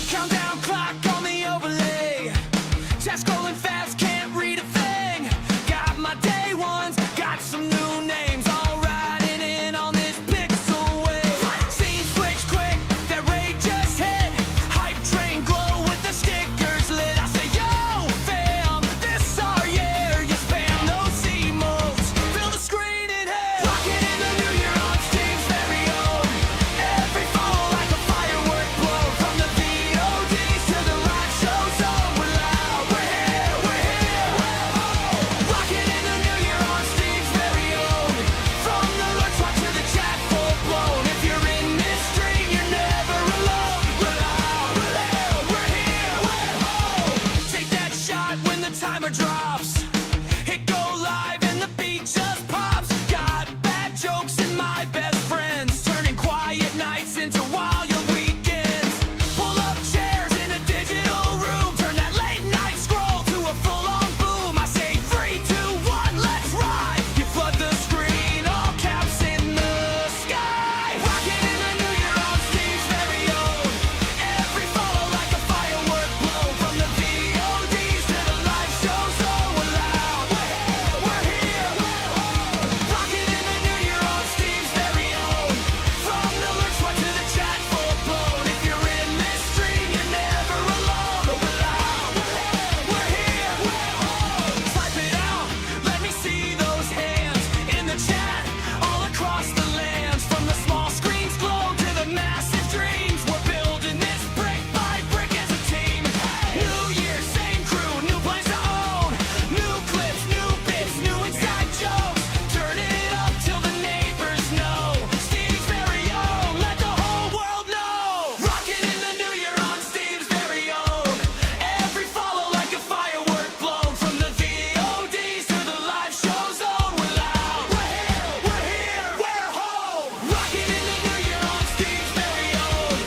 Countdown clock on the overlay. Test scrolling fast, can't read a thing. Got my day ones, got some new names. All riding in on this pixel wave. Scene switch quick, that raid just hit. Hype train glow with the stickers lit. I say, yo, fam, this our year. You spam those emotes, fill the screen and hit. Rocking in the new year on Steve's very own. Every fall like a firework blow. From the VODs to the live shows, oh, we're loud. We're here, we're here, we're home. Rocking in the new year on Steve's very own. From the lurch watch to the chat full blown. If you're in this stream, you're never alone. We're loud, we're loud, we're here, we're home. Take that shot when the timer drops. Hit go live and the beat just pops. Got bad jokes and my best friends, turning quiet nights into wild weekends. Pull up chairs in a digital room, turn that late night scroll to a full-on boom. I say 3, 2, 1, let's ride. You flood the screen, all caps in the sky. Rocking in the new year on Steve's very own. Every follow like a firework blow. From the VODs to the live shows, oh, we're loud. We're here, we're home. Rocking in the new year on Steve's very own. From the lurch watch to the chat full blown. If you're in this stream, you're never alone. We're loud, we're here, we're home. Type it out, let me see those hands in the chat all across the lands. From the small screens glow to the massive dreams, we're building this brick by brick as a team. New year, same crew, new plans to own. New clips, new bits, new inside jokes. Turn it up till the neighbors know. Steve's very own, let the whole world know. Rocking in the new year on Steve's very own. Every follow like a firework blown. From the VODs to the live shows, oh, we're loud. We're here, we're home. Rocking in the new year on Steve's very own.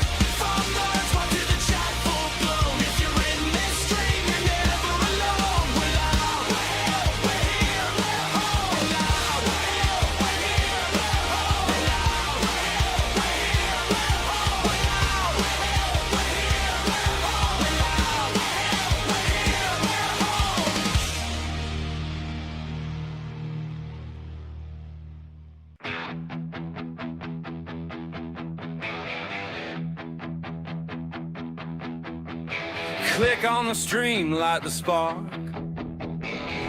From the lurch watch to the chat full blown. If you're in this stream, you're never alone. We're loud, we're here, we're home. Loud, we're here, we're home. Loud, we're here, we're home. We're loud, we're here, we're home. Loud, we're here, we're home. Click on the stream, light the spark.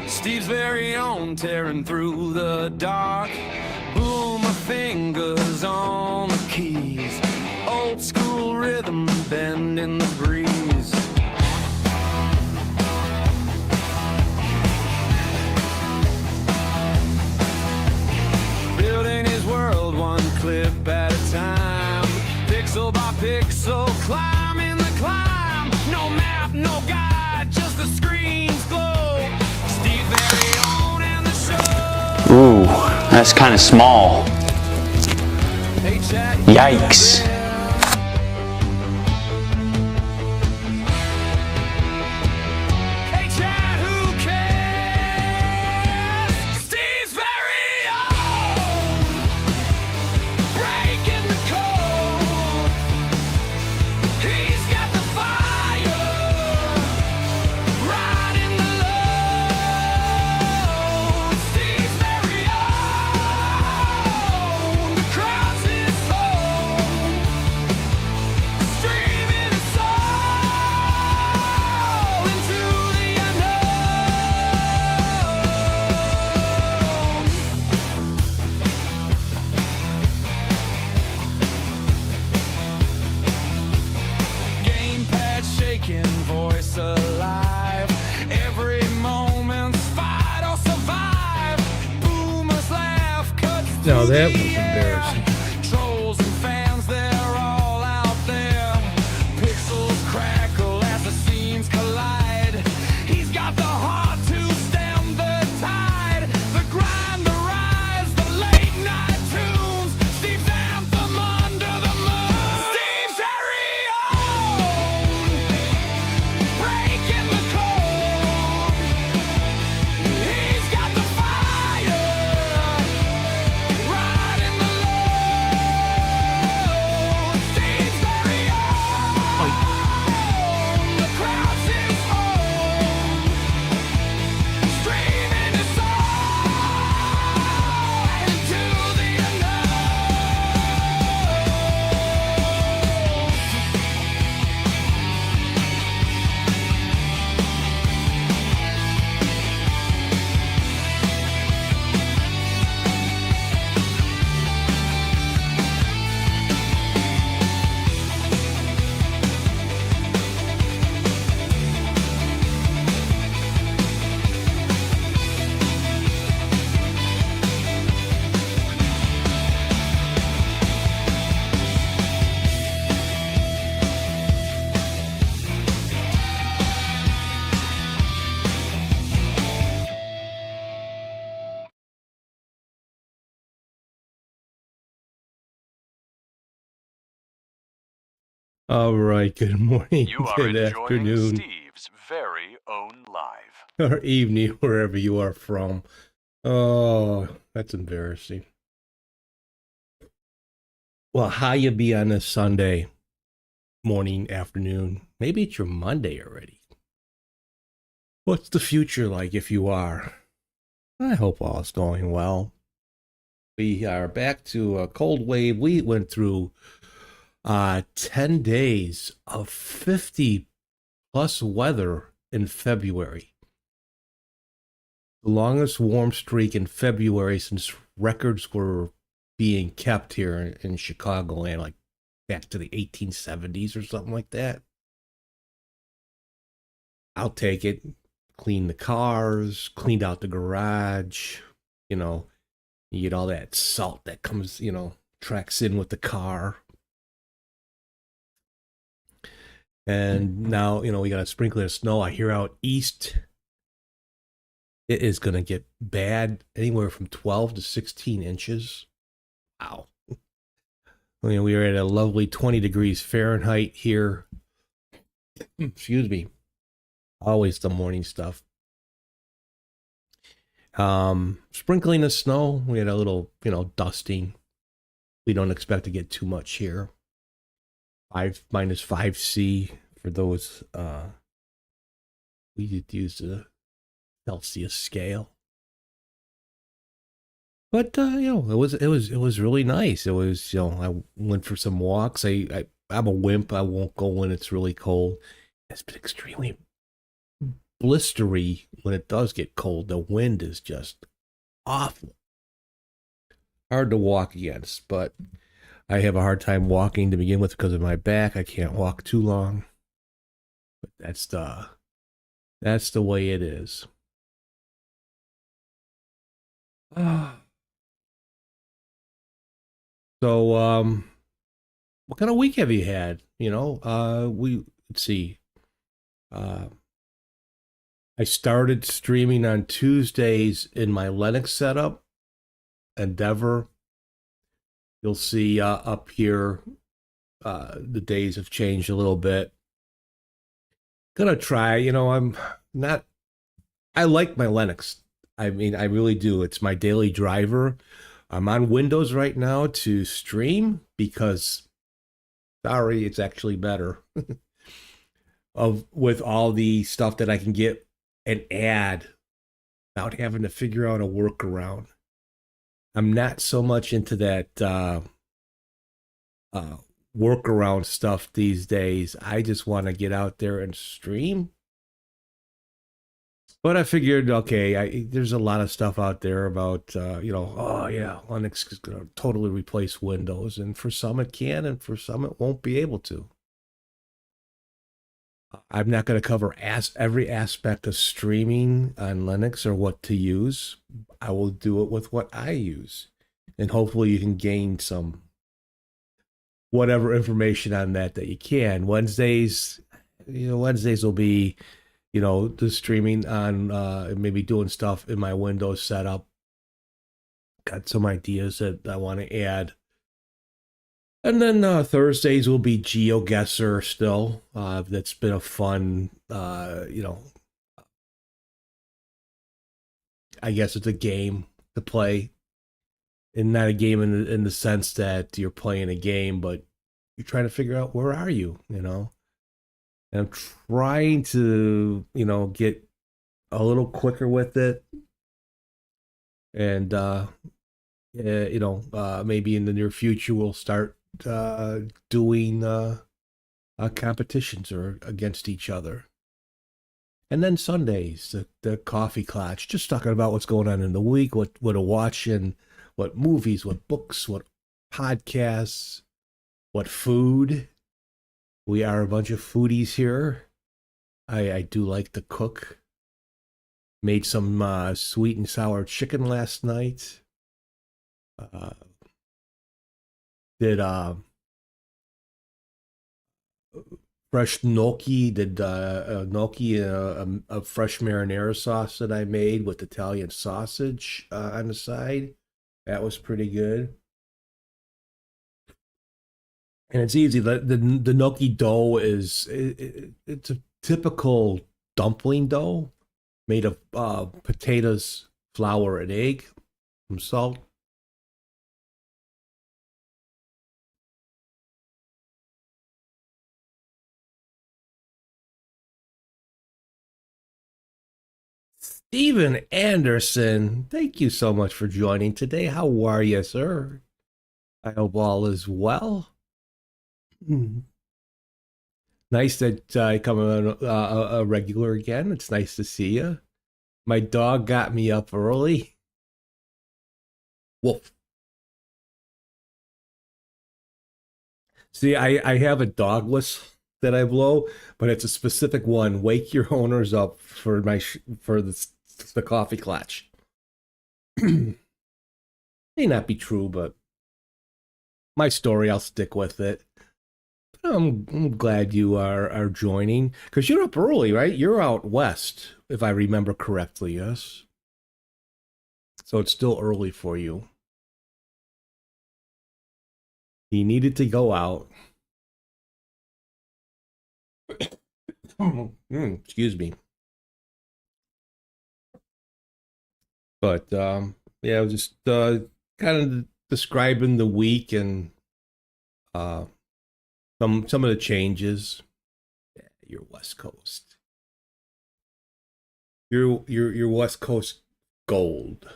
Steve's very own, tearing through the dark. Boom, my fingers on the keys. Old school rhythm, bend in the breeze. Building his world one clip at a time. Pixel by pixel, climbing the climb. No map, no guide, just the screen's glow. Steve very own and the show. Ooh, that's kind of small. Hey, chat, Yikes. Hey, chat, who cares? Steve's very own. Breaking the code. He's got the fire. Riding the load. Steve's very own. The crowd's his home. Streaming his soul into the unknown. Gamepad shaking, voice alive. Every moment's fight or survive. Boomers laugh, cuts Now through that the was air. embarrassing. Trolls and fans, they're all out there. Pixels crackle as the scenes collide. He's got the heart to stem the tide. The grind, the rise, the late night tunes. Steve's anthem under the moon. Steve's very own. All right, good morning, You are good enjoying afternoon, Steve's very own live. or evening, wherever you are from. Oh, that's embarrassing. Well, how you be on this Sunday morning, afternoon? Maybe it's your Monday already. What's the future like if you are? I hope all is going well. We are back to a cold wave. We went through 10 days of 50 plus weather in February. The longest warm streak in February since records were being kept here in Chicagoland, like back to the 1870s or something like that. I'll take it. Clean the cars, cleaned out the garage. You know, you get all that salt that comes, tracks in with the car. And now, we got a sprinkling of snow. I hear out east it is going to get bad, anywhere from 12 to 16 inches. Wow. We were at a lovely 20 degrees Fahrenheit here. Excuse me. Always the morning stuff. Sprinkling of snow. We had a little, dusting. We don't expect to get too much here. -5C for those. We did use the Celsius scale. But it was really nice. It was, I went for some walks. I'm a wimp. I won't go when it's really cold. It's been extremely blistery when it does get cold. The wind is just awful. Hard to walk against, but I have a hard time walking to begin with because of my back. I can't walk too long. But that's the way it is. So, what kind of week have you had? Let's see. I started streaming on Tuesdays in my Linux setup, Endeavor. You'll see up here, the days have changed a little bit. Gonna try, I'm not, I like my Linux. I mean, I really do. It's my daily driver. I'm on Windows right now to stream because, sorry, it's actually better. With all the stuff that I can get and add without having to figure out a workaround. I'm not so much into that workaround stuff these days. I just want to get out there and stream. But I figured, okay, there's a lot of stuff out there about, oh yeah, Linux is going to totally replace Windows. And for some it can, and for some it won't be able to. I'm not going to cover every aspect of streaming on Linux or what to use. I will do it with what I use. And hopefully you can gain some whatever information on that you can. Wednesdays will be, the streaming on maybe doing stuff in my Windows setup. Got some ideas that I want to add. And then Thursdays will be GeoGuessr still. That's been a fun, I guess it's a game to play. And not a game in the sense that you're playing a game, but you're trying to figure out where are you, And I'm trying to, get a little quicker with it. And, maybe in the near future we'll start doing competitions or against each other. And then Sundays, the coffee Klatch, just talking about what's going on in the week, what to watch, and what movies, what books, what podcasts, what food. We are a bunch of foodies here. I do like to cook. Made some sweet and sour chicken last night. Did fresh gnocchi. Did gnocchi, a fresh marinara sauce that I made with Italian sausage on the side. That was pretty good. And it's easy. The gnocchi dough is it's a typical dumpling dough made of potatoes, flour, and egg, some salt. Steven Anderson, thank you so much for joining today. How are you, sir? I hope all is well. Hmm. Nice that you come on a regular again. It's nice to see you. My dog got me up early. Wolf. See, I have a dog whistle that I blow, but it's a specific one. Wake your owners up for for the coffee Klatch. May not be true, but my story, I'll stick with it. I'm glad you are joining because you're up early, right? You're out west, if I remember correctly. Yes, so it's still early for you. He needed to go out. Excuse me. But yeah, I was just kind of describing the week and uh, some of the changes. Yeah, you're West Coast. You're West Coast gold.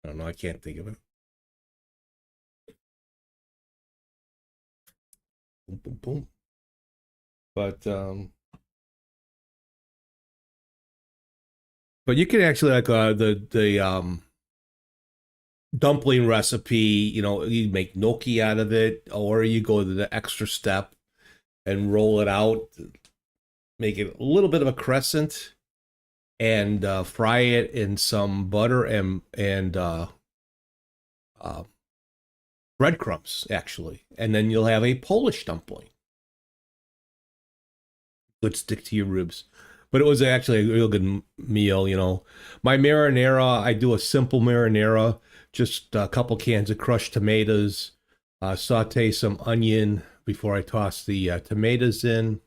I don't know. I can't think of it. Boom, boom, boom. But you can actually like the dumpling recipe. You know, you make gnocchi out of it, or you go to the extra step and roll it out, make it a little bit of a crescent, and fry it in some butter and breadcrumbs actually, and then you'll have a Polish dumpling. Would stick to your ribs. But it was actually a real good meal, you know. My marinara, I do a simple marinara, just a couple cans of crushed tomatoes, saute some onion before I toss the tomatoes in,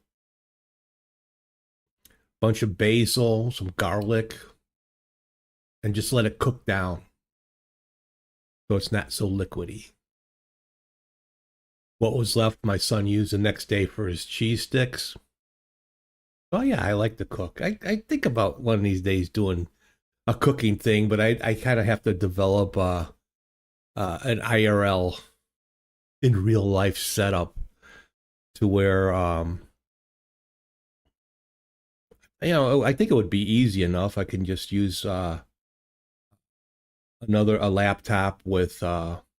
bunch of basil, some garlic, and just let it cook down so it's not so liquidy. What was left, my son used the next day for his cheese sticks. Oh yeah, I like to cook. I think about one of these days doing a cooking thing, but I kind of have to develop an IRL in real life setup to where you know, I think it would be easy enough. I can just use a laptop with OBS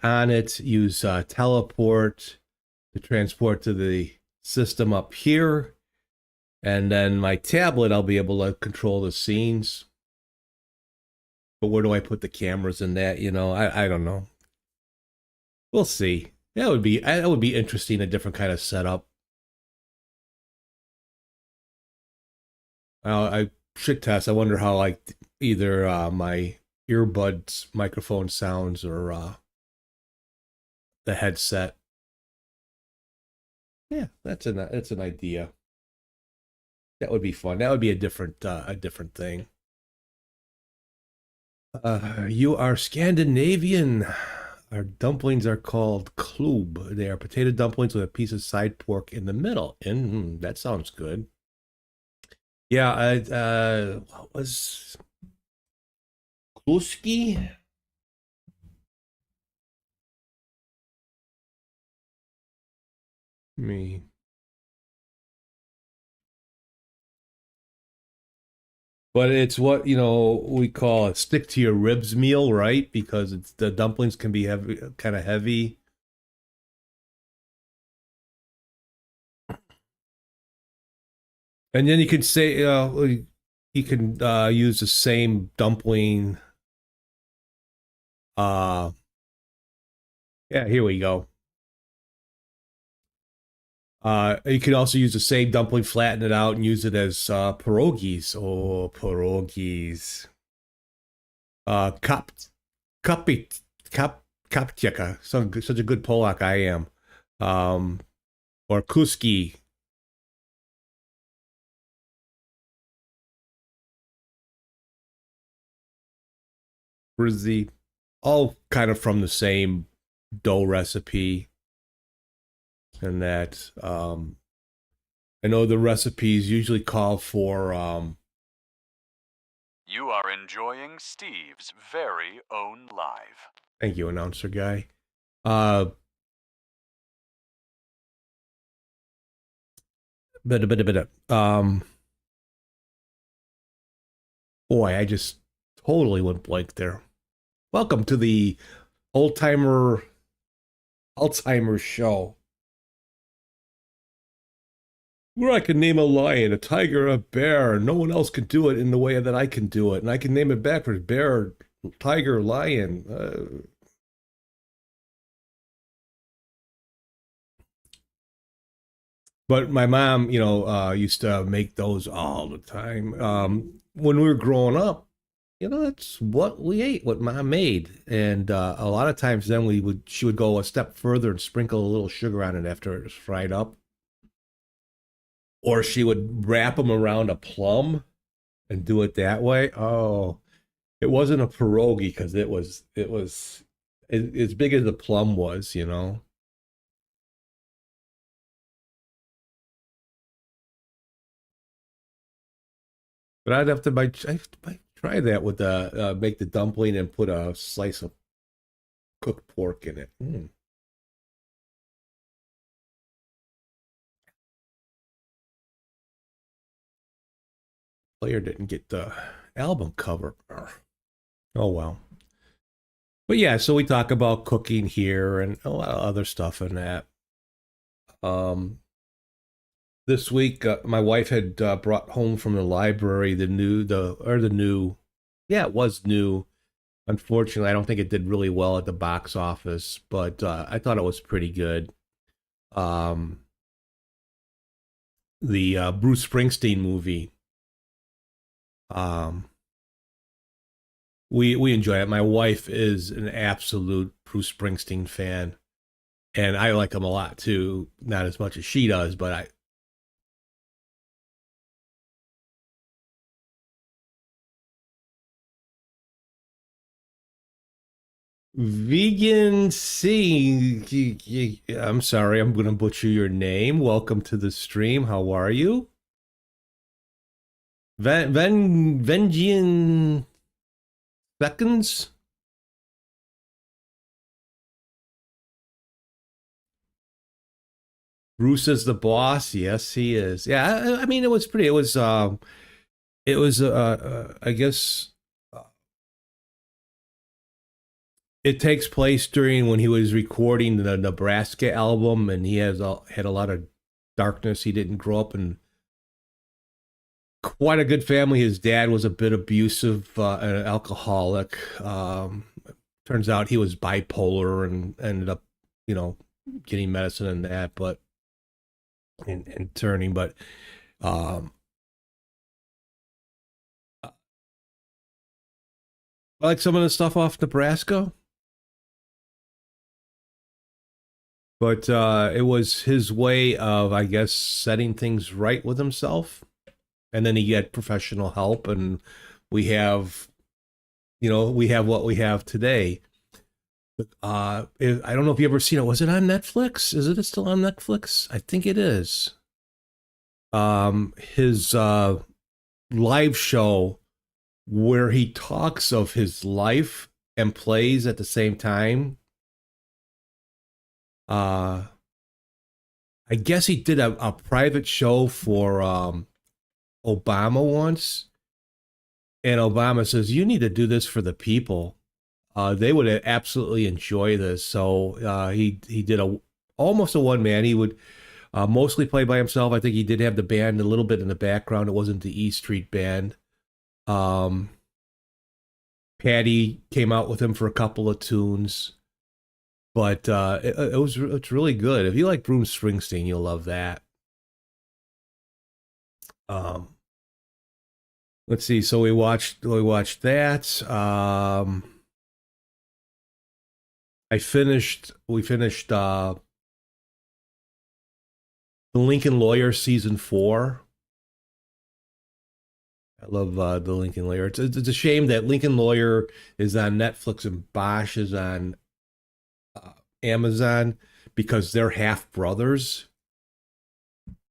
on it, use teleport to transport to the system up here, and then my tablet I'll be able to control the scenes. But where do I put the cameras in that? You know, I don't know. We'll see. That would be interesting, a different kind of setup. I should test. I wonder how like either my earbuds microphone sounds or the headset. Yeah, that's an idea. That would be fun. That would be a different thing. You are Scandinavian. Our dumplings are called klub. They are potato dumplings with a piece of side pork in the middle. And that sounds good. Yeah, what was Kluski? Me. But it's what, you know, we call a stick to your ribs meal, right? Because it's the dumplings can be heavy, kind of heavy. And then you could say, you can use the same dumpling. Uh, yeah, here we go. You can also use the same dumpling, flatten it out, and use it as pierogies. Oh, pierogies. Cup, cuppy, Kapciaka, such a good Polak I am. Or Kuski. Brizzy. All kind of from the same dough recipe. And that I know the recipes usually call for You are enjoying Steve's very own live. thank you, announcer guy. Uh bit. Boy, I just totally went blank there. Welcome to the old timer Alzheimer's show. Where I can name a lion, a tiger, a bear. No one else can do it in the way that I can do it. And I can name it backwards: bear, tiger, lion. But my mom, used to make those all the time. When we were growing up, that's what we ate, what mom made. And a lot of times then she would go a step further and sprinkle a little sugar on it after it was fried up. Or she would wrap them around a plum and do it that way. Oh, it wasn't a pierogi because it was as big as the plum was, But I'd try that with the make the dumpling and put a slice of cooked pork in it. Player didn't get the album cover. Oh well. But yeah, so we talk about cooking here and a lot of other stuff in that. This week, my wife had brought home from the library yeah, it was new. Unfortunately, I don't think it did really well at the box office, but I thought it was pretty good. Um, the Bruce Springsteen movie. We enjoy it. My wife is an absolute Bruce Springsteen fan, and I like him a lot too. Not as much as she does, but I. Vegan C. I'm sorry, I'm going to butcher your name. Welcome to the stream. How are you? Vengian Seconds? Bruce is the boss. Yes, he is. Yeah, I mean, it was pretty. I guess it takes place during when he was recording the Nebraska album, and he had a lot of darkness. He didn't grow up in quite a good family. His dad was a bit abusive, an alcoholic. Turns out he was bipolar and ended up, getting medicine and that, but and turning. But I like some of the stuff off Nebraska. But it was his way of, I guess, setting things right with himself. And then he had professional help, and we have, we have what we have today. I don't know if you ever seen it. Was it on Netflix? Is it still on Netflix? I think it is. His live show where he talks of his life and plays at the same time. I guess he did a private show for Obama once, and Obama says, "You need to do this for the people. They would absolutely enjoy this." So he did almost a one man. He would mostly play by himself. I think he did have the band a little bit in the background. It wasn't the E Street Band. Patty came out with him for a couple of tunes. But it's really good. If you like Bruce Springsteen, you'll love that. Let's see. So we watched that. we finished The Lincoln Lawyer season 4. I love The Lincoln Lawyer. It's a shame that Lincoln Lawyer is on Netflix and Bosch is on uh, Amazon because they're half brothers.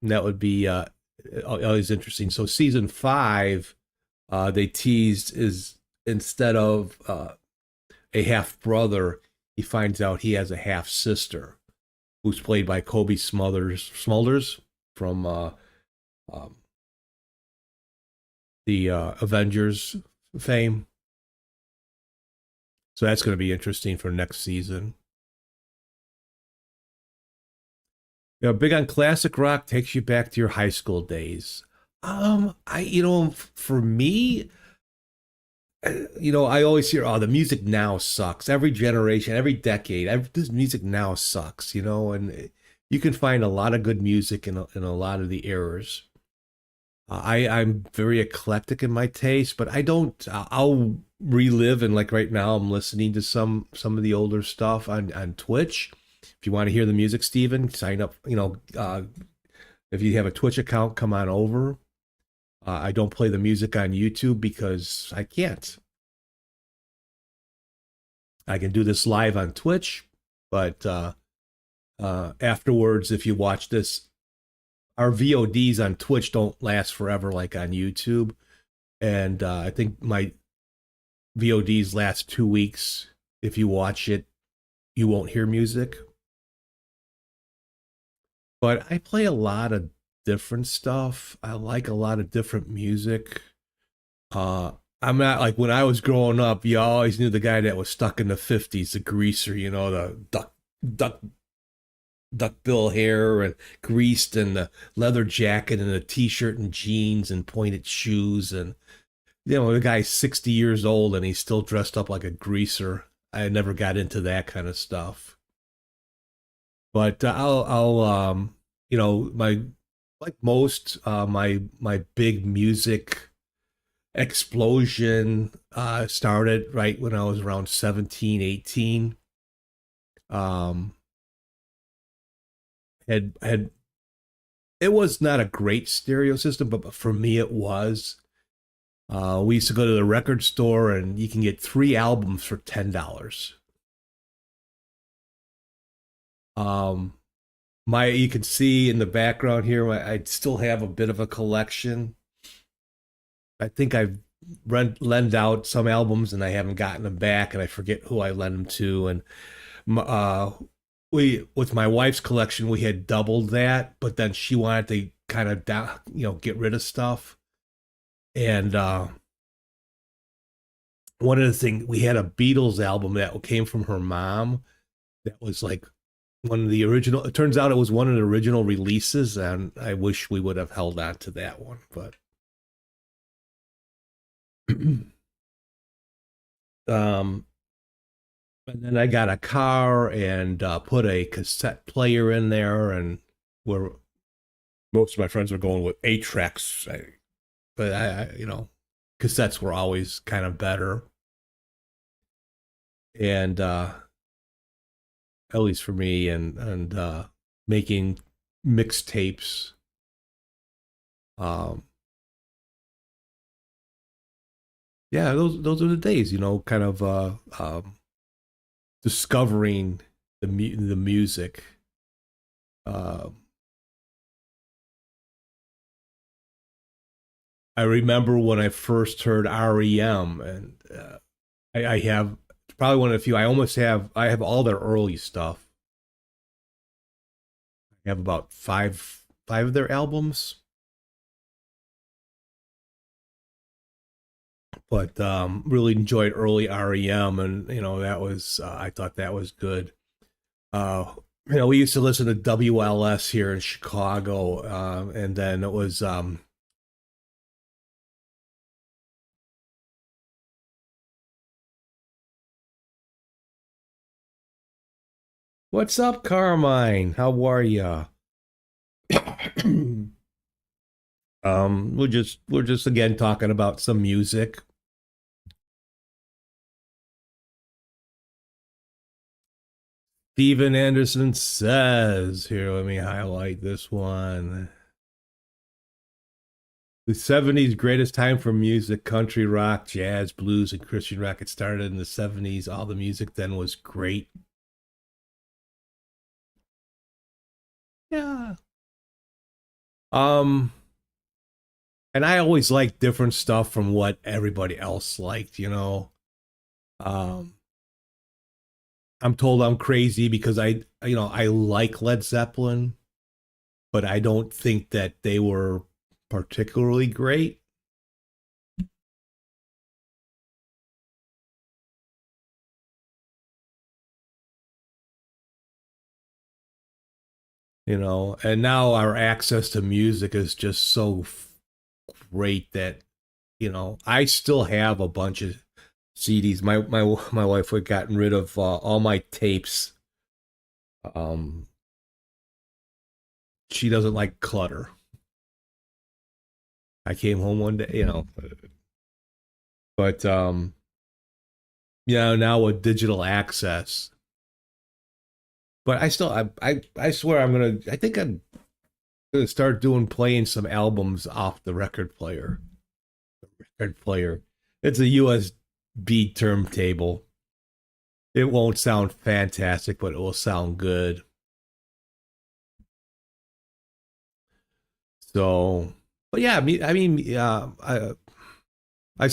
And that would be always interesting. So season 5, they teased is instead of a half brother, he finds out he has a half sister, who's played by Kobe Smulders from um, the Avengers fame. So that's going to be interesting for next season. You know, big on classic rock, takes you back to your high school days. For me, I always hear, oh, the music now sucks. Every generation, every decade, this music now sucks, and you can find a lot of good music in a lot of the eras. I'm very eclectic in my taste, but I don't. I'll relive and like right now, I'm listening to some of the older stuff on Twitch. If you want to hear the music, Steven, sign up. If you have a Twitch account, come on over. I don't play the music on YouTube because I can't. I can do this live on Twitch, but afterwards, if you watch this, our VODs on Twitch don't last forever like on YouTube. And I think my VODs last 2 weeks. If you watch it, you won't hear music. But I play a lot of different stuff. I like a lot of different music. I'm not like when I was growing up, you always knew the guy that was stuck in the 50s, the greaser, the duck bill hair and greased and the leather jacket and a t-shirt and jeans and pointed shoes. And, the guy's 60 years old and he's still dressed up like a greaser. I never got into that kind of stuff. But my like most my big music explosion started right when I was around 17, 18. Had it was not a great stereo system, but for me it was. We used to go to the record store and you can get 3 albums for $10. You can see in the background here, I still have a bit of a collection. I think I've lent out some albums and I haven't gotten them back, and I forget who I lent them to. And with my wife's collection, we had doubled that, but then she wanted to kind of get rid of stuff. And one of the things, we had a Beatles album that came from her mom that was like one of the original. It turns out it was one of the original releases, and I wish we would have held on to that one, but and then I got a car and put a cassette player in there, and where most of my friends were going with 8 tracks, but cassettes were always kind of better. And at least for me, and making mixtapes. Yeah, those are the days, kind of discovering the music. I remember when I first heard REM, and I have probably one of the few. I have all their early stuff. I have about five of their albums. But really enjoyed early REM, and that was I thought that was good. We used to listen to WLS here in Chicago, and then it was what's up, Carmine? How are ya? We're just again talking about some music. Steven Anderson says, here, let me highlight this one. The 70s, greatest time for music, country, rock, jazz, blues, and Christian rock. It started in the 70s. All the music then was great. Yeah. And I always liked different stuff from what everybody else liked, you know. Um, I'm told I'm crazy because I like Led Zeppelin, but I don't think that they were particularly great. You know, and now our access to music is just so great that, you know, I still have a bunch of CDs. My wife had gotten rid of all my tapes. Um, she doesn't like clutter. I came home one day, you know, but yeah, now with digital access. But I still, I swear I think I'm gonna start playing some albums off the record player. Record player. It's a USB turntable. It won't sound fantastic, but it will sound good. So, but yeah, I mean, I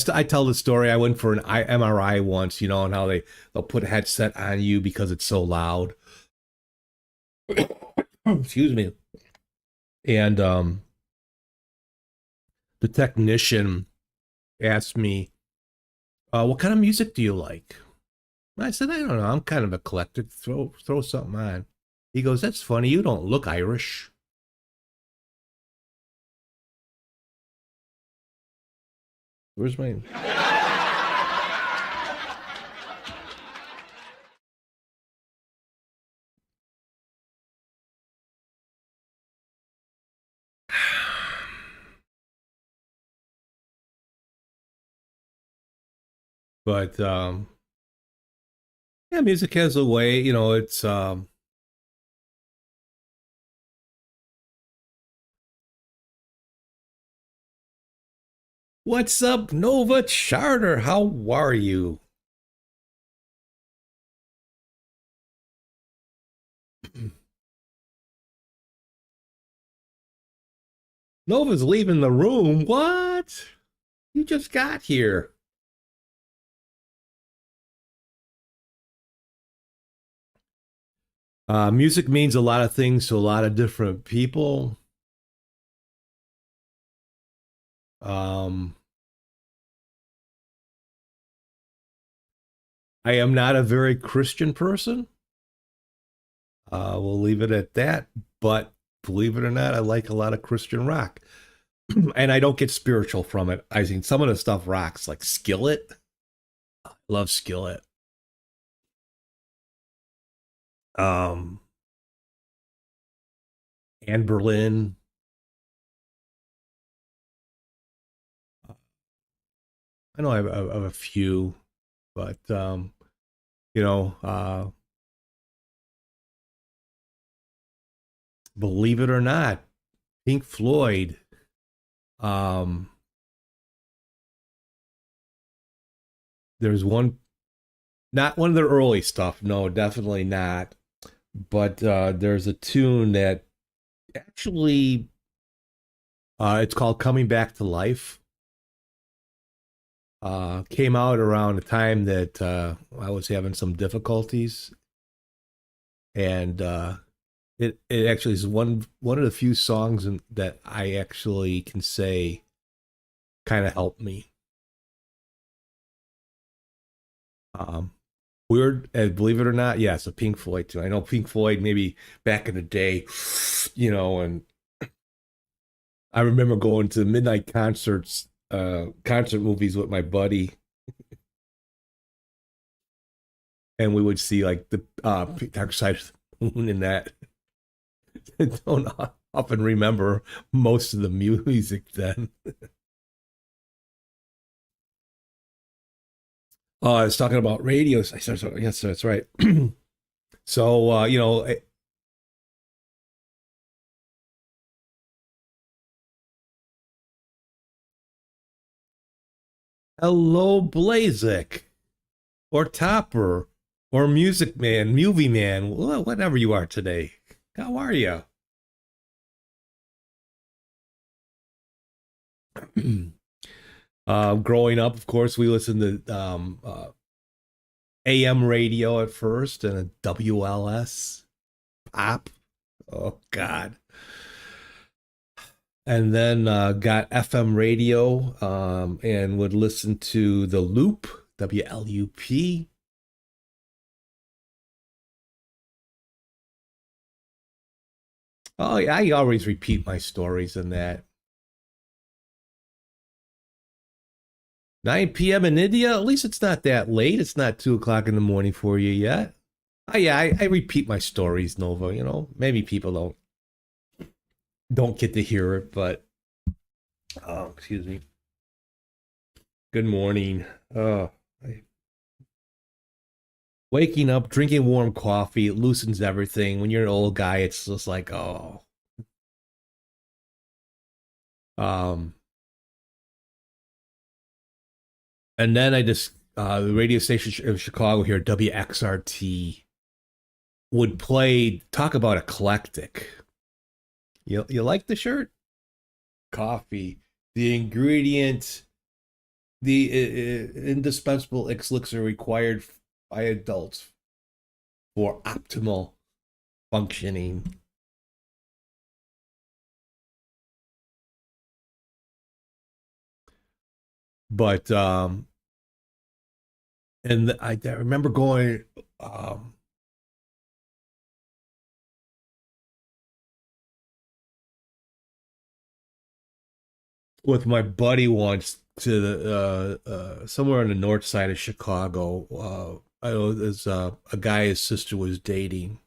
tell the story. I went for an MRI once, you know, and how they'll put a headset on you because it's so loud. Excuse me. And the technician asked me, "What kind of music do you like?" And I said, "I don't know. I'm kind of eclectic. Throw something on." He goes, "That's funny. You don't look Irish." Where's my? But yeah, music has a way. You know, it's what's up, Nova Charter? How are you? Nova's leaving the room. What? You just got here. Music means a lot of things to a lot of different people. Um, I am not a very Christian person. We'll leave it at that. But believe it or not, I like a lot of Christian rock. And I don't get spiritual from it. I think some of the stuff rocks, like Skillet. I love Skillet. Um, Anne Berlin. I know I have a few, but you know, believe it or not, Pink Floyd. Um, there's one, not one of their early stuff. No, definitely not. But there's a tune that actually, it's called "Coming Back to Life." Came out around the time that I was having some difficulties, and it actually is one of the few songs that I actually can say kind of helped me. Um, Weird, believe it or not, yes, a Pink Floyd too. I know Pink Floyd maybe back in the day, you know, and I remember going to midnight concerts, concert movies with my buddy, and we would see like the Dark Side of the Moon and that. I don't often remember most of the music then. Oh, I was talking about radios. Yes, that's right. So, hello, Blazik, or Topper, or Music Man, Movie Man, whatever you are today. How are you? Growing up, of course, we listened to AM radio at first and a WLS pop. Oh, God. And then got FM radio and would listen to The Loop, WLUP. Oh, yeah, I always repeat my stories in that. 9 p.m. in India? At least it's not that late. It's not 2 o'clock in the morning for you yet. Oh, yeah, I repeat my stories, Nova. Maybe people don't get to hear it, but oh, excuse me. Good morning. Waking up, drinking warm coffee, it loosens everything. When you're an old guy, it's just like, oh. And then the radio station of Chicago here, WXRT, would play, talk about eclectic. You like the shirt? Coffee, the ingredient, the indispensable elixir required by adults for optimal functioning. But and I remember going with my buddy once to the somewhere on the north side of Chicago. I know there's a guy his sister was dating,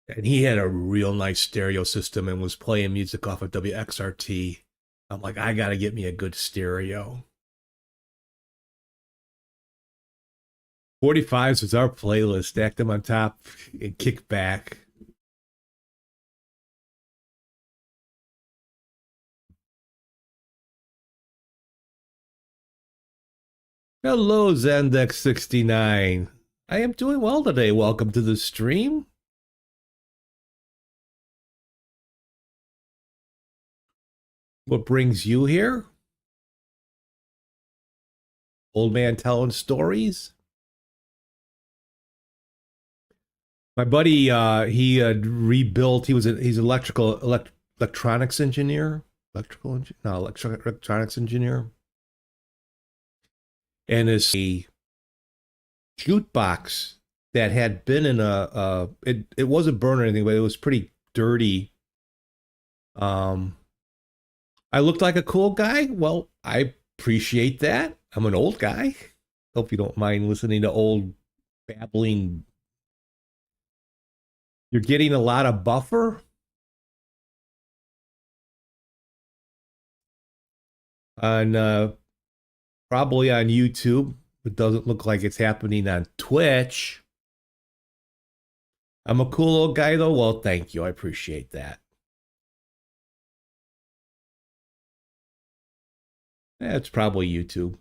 and he had a real nice stereo system and was playing music off of WXRT. I'm like, I gotta get me a good stereo. 45s was our playlist. Stack them on top and kick back. Hello, Zendex69. I am doing well today. Welcome to the stream. What brings you here? Old man telling stories? My buddy, he rebuilt. He's electronics engineer, electronics engineer, and is a jukebox that had been in it wasn't burned or anything, but it was pretty dirty. I looked like a cool guy. Well, I appreciate that. I'm an old guy. Hope you don't mind listening to old babbling. You're getting a lot of buffer on probably on YouTube. It doesn't look like it's happening on Twitch. I'm a cool old guy though. Well, thank you. I appreciate that. It's probably YouTube.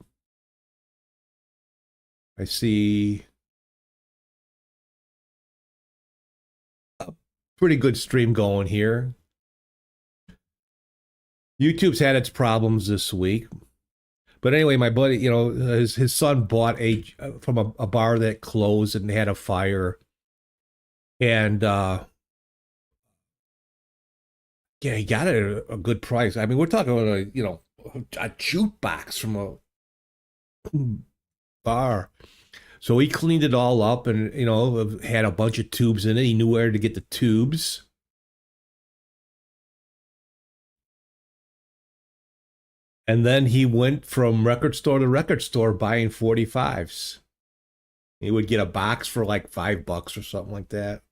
I see a pretty good stream going here. YouTube's had its problems this week. But anyway, my buddy, his son bought from a bar that closed and had a fire. And yeah, he got it at a good price. I mean, we're talking about a jukebox from a bar. So he cleaned it all up and, had a bunch of tubes in it. He knew where to get the tubes. And then he went from record store to record store buying 45s. He would get a box for like $5 or something like that.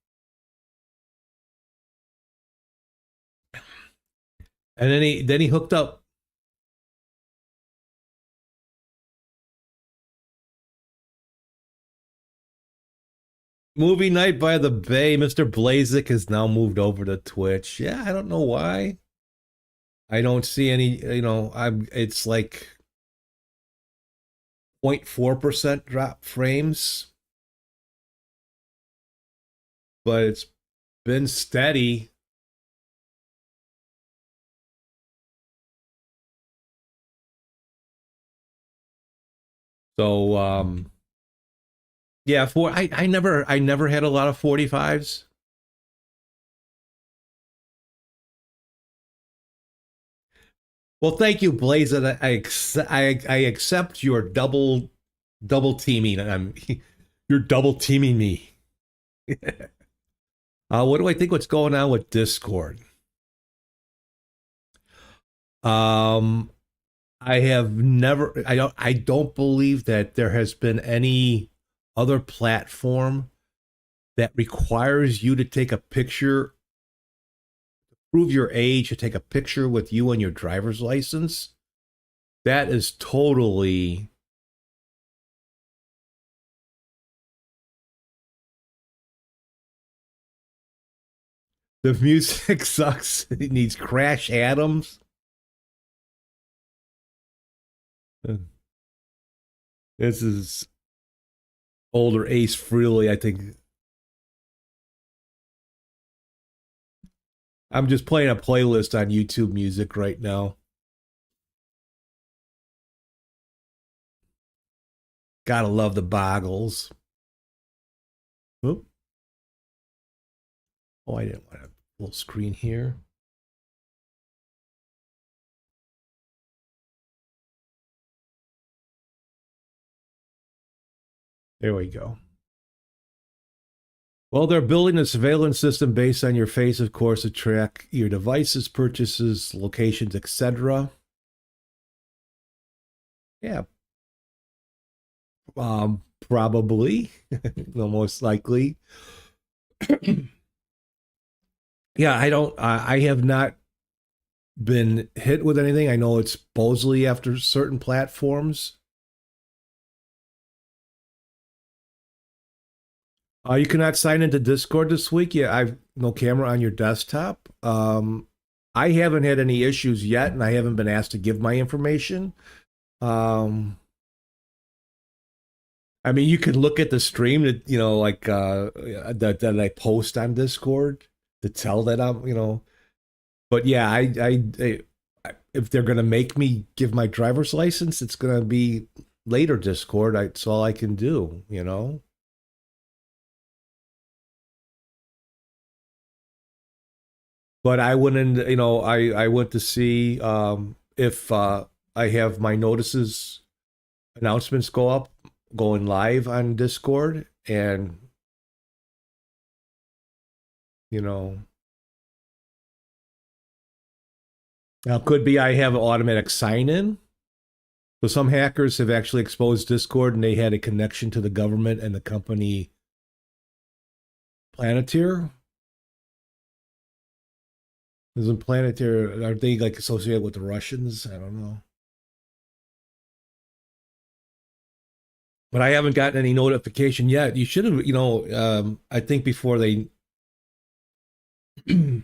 And then he hooked up. Movie night by the bay. Mr. Blazik has now moved over to Twitch. Yeah, I don't know why. I don't see any, it's like 0.4% drop frames, but it's been steady. So yeah, I never had a lot of 45s. Well, thank you, Blaze. And I accept your double teaming. You're double teaming me. What do I think? What's going on with Discord? Um, I have never. I don't believe that there has been any other platform that requires you to take a picture, prove your age, to take a picture with you and your driver's license. That is totally. The music sucks. It needs Crash Adams. This is older Ace Frehley, I think. I'm just playing a playlist on YouTube Music right now. Gotta love the Boggles. Oop. Oh, I didn't want a full screen here. There we go. Well, they're building a surveillance system based on your face, of course, to track your devices, purchases, locations, etc. Yeah. Probably. No, most likely. Yeah, I have not been hit with anything. I know it's supposedly after certain platforms. You cannot sign into Discord this week. Yeah, I've no camera on your desktop. I haven't had any issues yet, and I haven't been asked to give my information. I mean, you can look at the stream that like that I post on Discord to tell that I'm. But yeah, if they're gonna make me give my driver's license, it's gonna be later Discord. It's all I can do. But I wouldn't, I went to see if I have my notices announcements going live on Discord, and you know now could be I have an automatic sign in. So some hackers have actually exposed Discord, and they had a connection to the government and the company Planeteer. Isn't Planeteer, are they like associated with the Russians? I don't know. But I haven't gotten any notification yet. You should have, I think before they do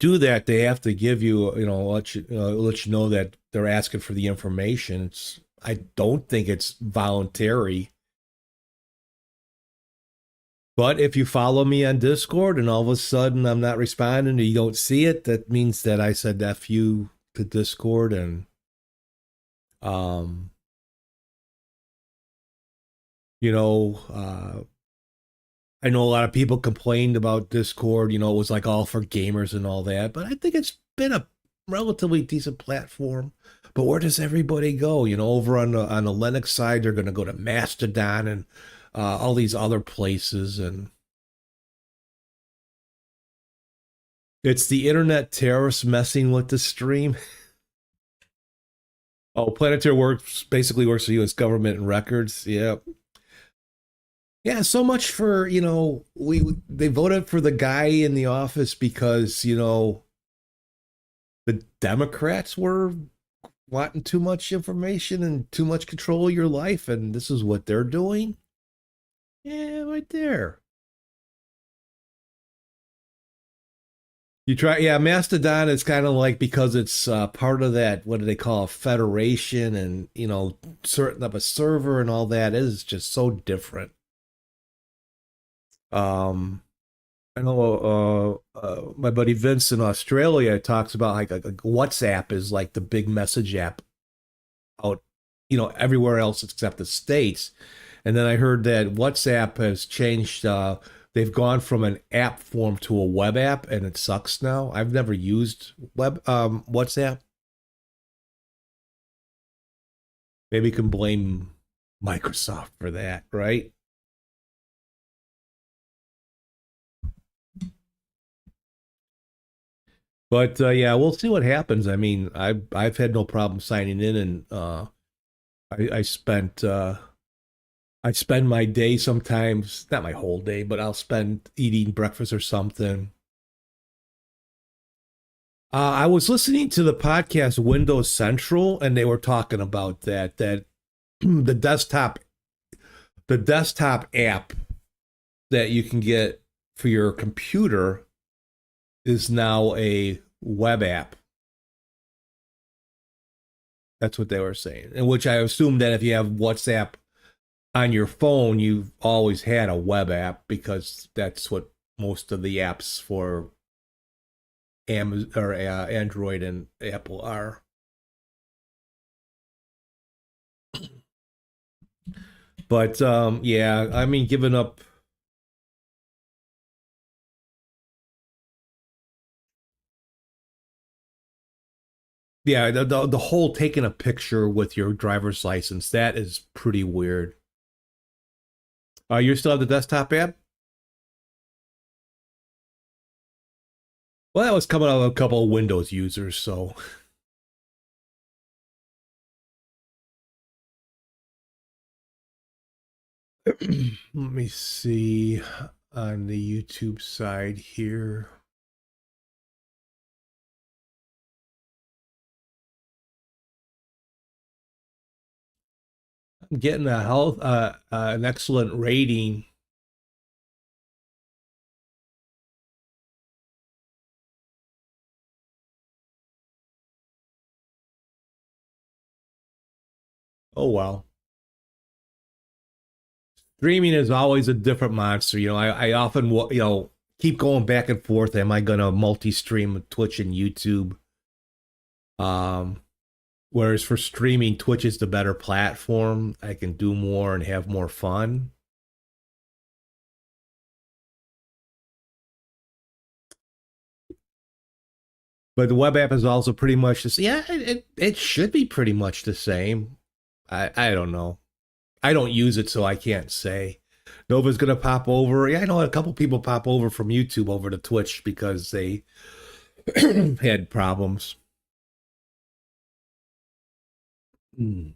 that, they have to give you, let you know that they're asking for the information. I don't think it's voluntary. But if you follow me on Discord and all of a sudden I'm not responding or you don't see it, that means that I said F you to Discord. And I know a lot of people complained about Discord, it was like all for gamers and all that, but I think it's been a relatively decent platform. But where does everybody go? Over on the Linux side, they're going to go to Mastodon and all these other places, and it's the internet terrorists messing with the stream. Oh, Planeteer basically works for U.S. government and records. Yeah. Yeah, so much for, they voted for the guy in the office because, the Democrats were wanting too much information and too much control of your life, and this is what they're doing. Yeah, right there. You try, yeah, Mastodon is kind of like because it's part of that, what do they call a federation and, certain of a server and all that. It is just so different. Um, I know my buddy Vince in Australia talks about like WhatsApp is like the big message app out, everywhere else except the States. And then I heard that WhatsApp has changed. They've gone from an app form to a web app, and it sucks now. I've never used WhatsApp. Maybe you can blame Microsoft for that, right? But yeah, we'll see what happens. I mean, I've had no problem signing in, and I spent I spend my day sometimes, not my whole day, but I'll spend eating breakfast or something. I was listening to the podcast Windows Central, and they were talking about that the desktop app that you can get for your computer is now a web app. That's what they were saying. And which I assume that if you have WhatsApp on your phone, you've always had a web app because that's what most of the apps for Amazon or Android and Apple are. But yeah, I mean, giving up. Yeah, the whole taking a picture with your driver's license, that is pretty weird. You still have the desktop app? Well, that was coming out of a couple of Windows users, so. Let me see on the YouTube side here. I'm getting an excellent rating. Oh well. Streaming is always a different monster. I often keep going back and forth. Am I gonna multi-stream Twitch and YouTube? Um, Whereas for streaming, Twitch is the better platform. I can do more and have more fun. But the web app is also pretty much the same. Yeah, it should be pretty much the same. I don't know. I don't use it, so I can't say. Nova's gonna pop over. Yeah, I know a couple people pop over from YouTube over to Twitch because they had problems. Hmm.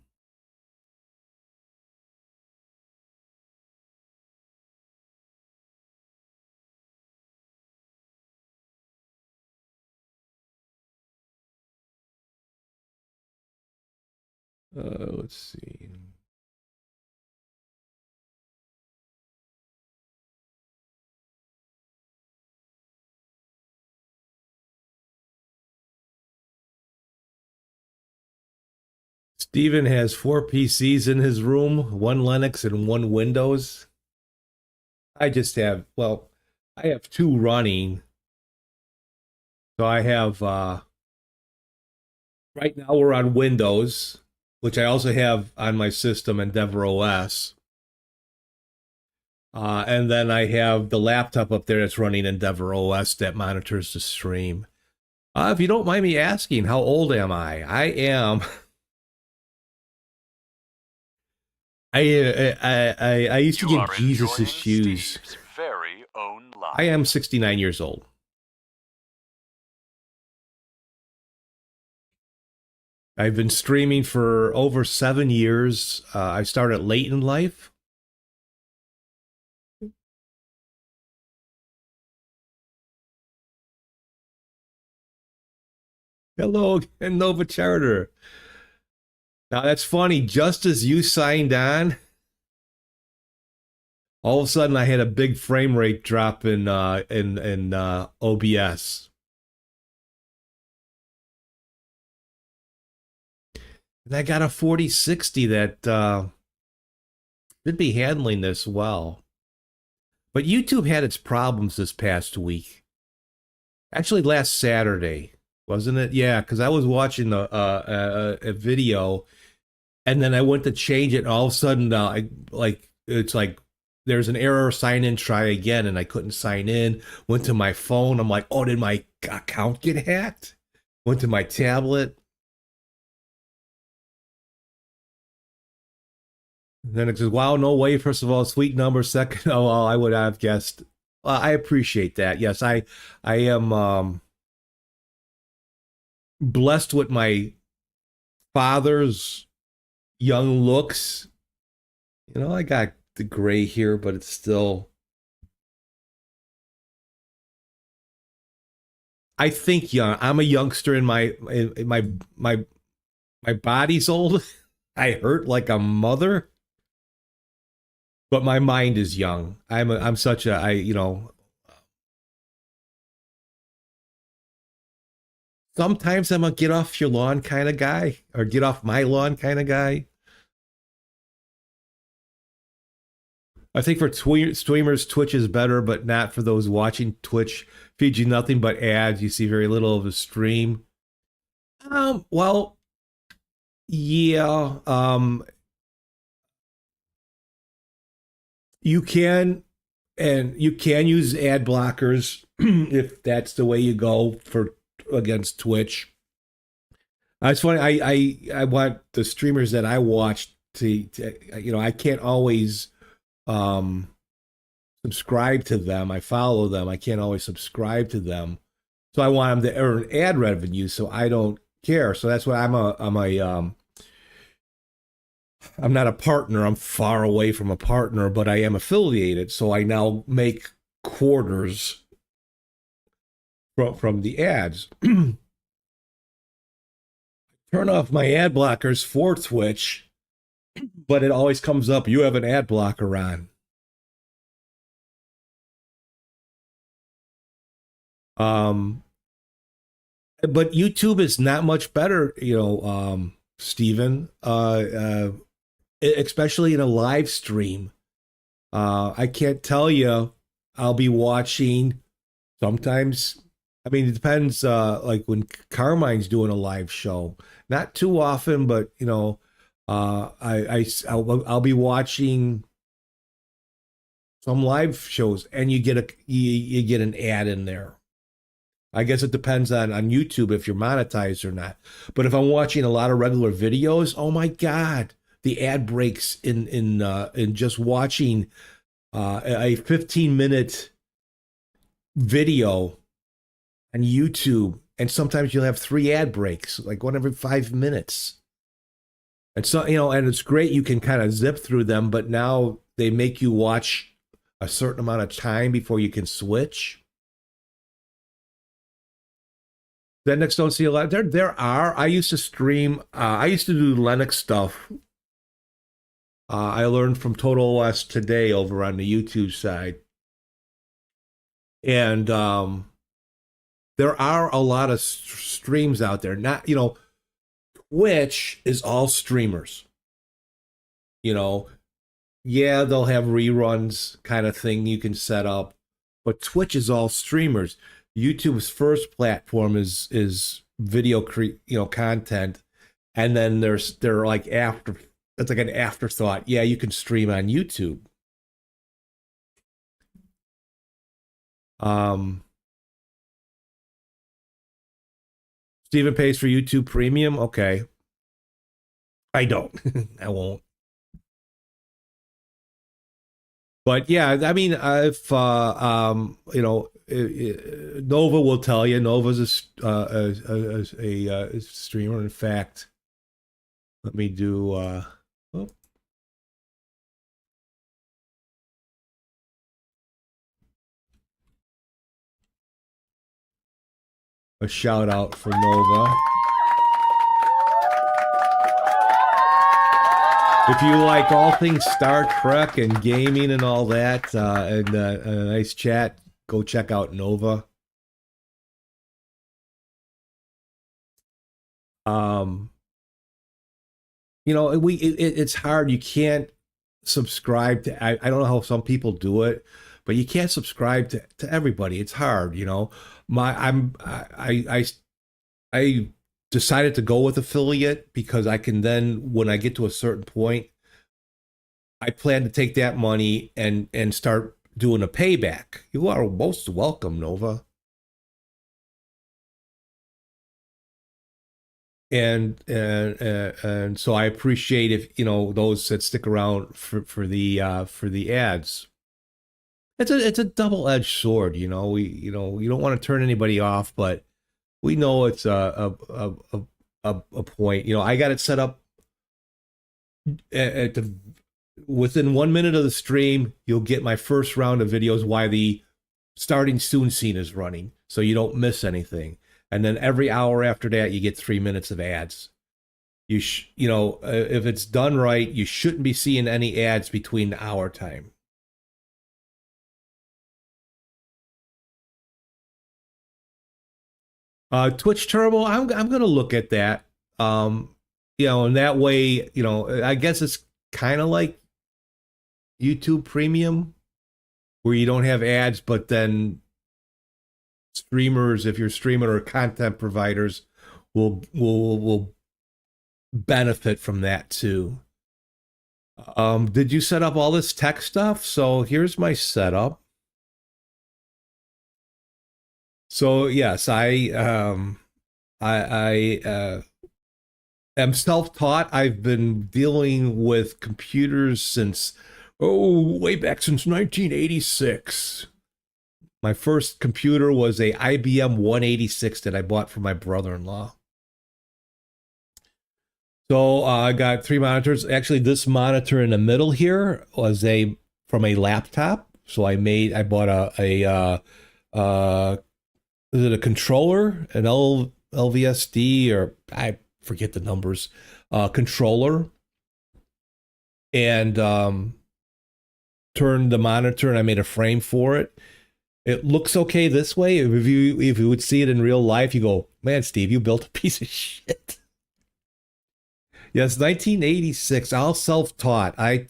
Let's see. Steven has 4 PCs in his room, one Linux and one Windows. I just have, well, I have two running. So I have, right now we're on Windows, which I also have on my system Endeavor OS. And then I have the laptop up there that's running Endeavor OS that monitors the stream. If you don't mind me asking, how old am I? I am. I used to You get are Jesus' enjoying shoes. Steve's very own life. I am 69 years old. I've been streaming for over 7 years. I started late in life. Hello again, Nova Charter. Now that's funny. Just as you signed on, All of a sudden, I had a big frame rate drop in OBS. And I got a 4060 that should be handling this well. But YouTube had its problems this past week. Actually, last Saturday, wasn't it? Yeah, because I was watching a video, and then I went to change it, and all of a sudden, it's like there's an error. Sign in, try again, and I couldn't sign in. Went to my phone. I'm like, oh, did my account get hacked? Went to my tablet. And then it says, wow, no way. First of all, sweet number. Second, oh, well, I would have guessed. I appreciate that. Yes, I am blessed with my father's young looks. You know, I got the gray here, but it's still. I think young. I'm a youngster in my body's old. I hurt like a mother. But my mind is young. I'm such a sometimes I'm a get off your lawn kind of guy, or get off my lawn kind of guy. I think for streamers, Twitch is better, but not for those watching Twitch. Feeds you nothing but ads. You see very little of a stream. Well, yeah. You can use ad blockers if that's the way you go for against Twitch. It's funny. I want the streamers that I watch to I can't always subscribe to them. I follow them. I can't always subscribe to them, so I want them to earn ad revenue. So I don't care. So that's why I'm not a partner. I'm far away from a partner, but I am affiliated. So I now make quarters from the ads. Turn off my ad blockers for Twitch, but it always comes up, you have an ad blocker on. But YouTube is not much better, Steven. Especially in a live stream. I can't tell you, I'll be watching sometimes. I mean, it depends. Like when Carmine's doing a live show, not too often, but I'll be watching some live shows, and you get an ad in there. I guess it depends on YouTube if you're monetized or not. But if I'm watching a lot of regular videos, oh my God. The ad breaks in just watching a 15-minute video on YouTube, and sometimes you'll have 3 ad breaks, like one every 5 minutes. And so and it's great, you can kind of zip through them, but now they make you watch a certain amount of time before you can switch. Linux don't see a lot. There are. I used to stream. I used to do Linux stuff. I learned from Total OS Today over on the YouTube side. And there are a lot of streams out there. Not, Twitch is all streamers. Yeah, they'll have reruns kind of thing you can set up. But Twitch is all streamers. YouTube's first platform is video content. And then they're like it's like an afterthought. Yeah, you can stream on YouTube. Steven pays for YouTube Premium. Okay. I don't. I won't. But yeah, I mean, if Nova will tell you. Nova's a streamer. In fact, let me do. A shout out for Nova. If you like all things Star Trek and gaming and all that, and a nice chat, go check out Nova. You know, it's hard. You can't subscribe to. I don't know how some people do it, but you can't subscribe to everybody. It's hard. You know, I decided to go with affiliate because I can then, when I get to a certain point, I plan to take that money and start doing a payback. You are most welcome, Nova. And so I appreciate, if you know, those that stick around for the ads. It's a double-edged sword, you know. You don't want to turn anybody off, but we know it's a point. You know, I got it set up at the within 1 minute of the stream, you'll get my first round of videos while the starting soon scene is running, so you don't miss anything. And then every hour after that, you get 3 minutes of ads. You know, if it's done right, you shouldn't be seeing any ads between the hour time. Twitch Turbo, I'm gonna look at that. You know, and that way, you know, I guess it's kind of like YouTube Premium, where you don't have ads, but then streamers, if you're streaming or content providers, will benefit from that too. Did you set up all this tech stuff? So here's my setup. So yes, I am self-taught. I've been dealing with computers since way back since 1986. My first computer was a IBM 186 that I bought from my brother-in-law. So I got 3 monitors. Actually, this monitor in the middle here was from a laptop. So I bought is it a controller, an LVSD, or I forget the numbers, controller, and turned the monitor, and I made a frame for it. It looks okay this way. If you would see it in real life, you go, man, Steve, you built a piece of shit. Yes, 1986. All self-taught. I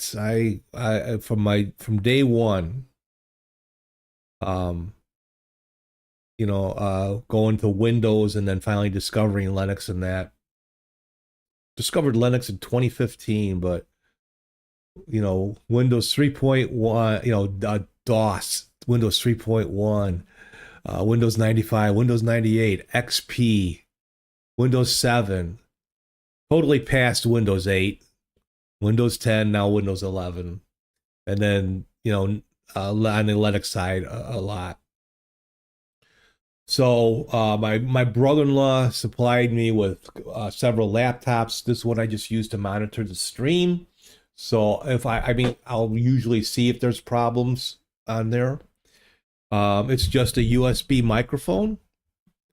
from day one. You know, going to Windows and then finally discovering Linux and that. Discovered Linux in 2015, but you know, Windows 3.1, you know, DOS, Windows 3.1, Windows 95, Windows 98, XP, Windows 7, totally past Windows 8, Windows 10, now Windows 11, and then, you know, on the Linux side, a lot. So my brother-in-law supplied me with several laptops. This one I just used to monitor the stream. So if I mean, I'll usually see if there's problems on there. It's just a USB microphone,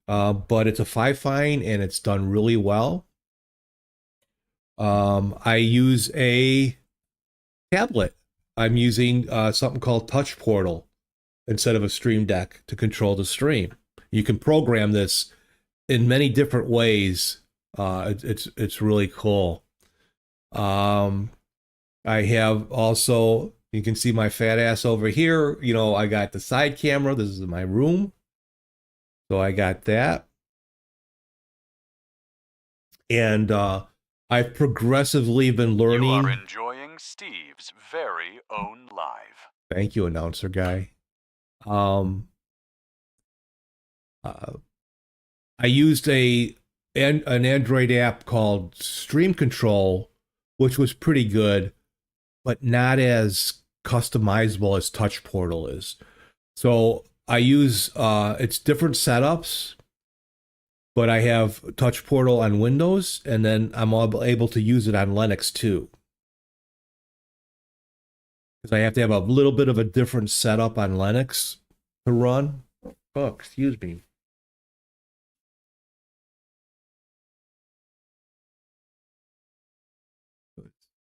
but it's a Fifine and it's done really well. I use a tablet. I'm using something called Touch Portal instead of a Stream Deck to control the stream. You can program this in many different ways. It's really cool. I have also, you can see my fat ass over here. You know, I got the side camera. This is my room. So I got that. And I've progressively been learning. You are enjoying Steve's very own live. Thank you, announcer guy. I used an Android app called Stream Control, which was pretty good, but not as customizable as Touch Portal is. So I use it's different setups, but I have Touch Portal on Windows, and then I'm able to use it on Linux too. Because I have to have a little bit of a different setup on Linux to run. Oh, excuse me.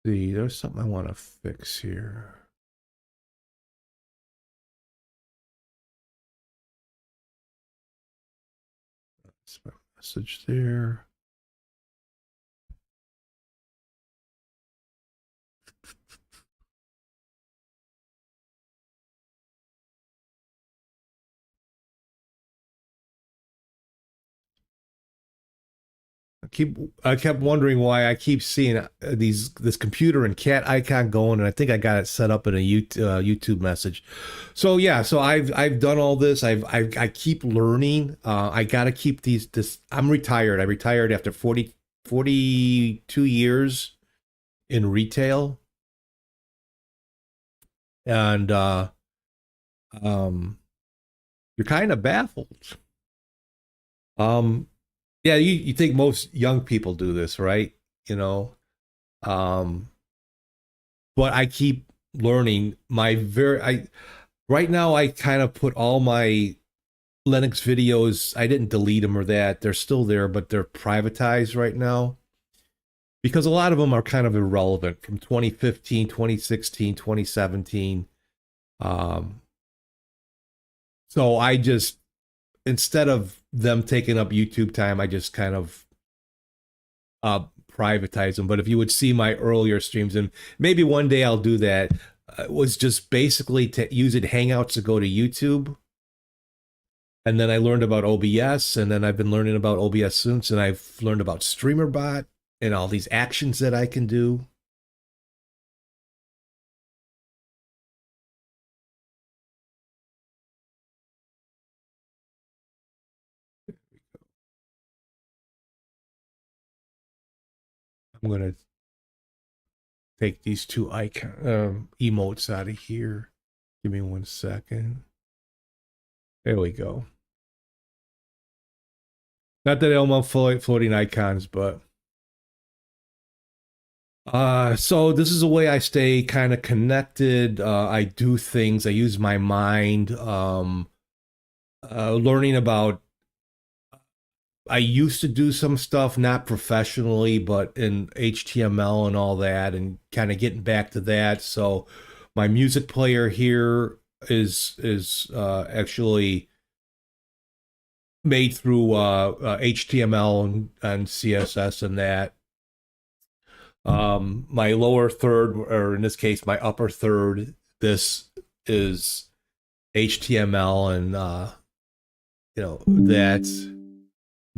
See, there's something I want to fix here. That's my message there. I kept wondering why I keep seeing this computer and cat icon going, and I think I got it set up in a YouTube message. So yeah, so I've done all this. I keep learning. I got to keep this. I'm retired. I retired after 42 years in retail, and you're kind of baffled. Yeah, you think most young people do this, right? You know, um, but I keep learning. Right now I kind of put all my Linux videos. I didn't delete them or that. They're still there, but they're privatized right now because a lot of them are kind of irrelevant from 2015, 2016, 2017. So I just, instead of them taking up YouTube time, I just kind of privatize them. But if you would see my earlier streams, and maybe one day I'll do that, it was just basically to use it Hangouts to go to YouTube. And then I learned about OBS, and then I've been learning about OBS since, and I've learned about StreamerBot and all these actions that I can do. I'm gonna take these two emotes out of here. Give me 1 second. There we go. Not that I don't want floating icons, but so this is a way I stay kind of connected. I do things. I use my mind. Learning about. I used to do some stuff, not professionally, but in HTML and all that, and kind of getting back to that. So my music player here is actually made through HTML and CSS and that. My lower third, or in this case, my upper third, this is HTML, and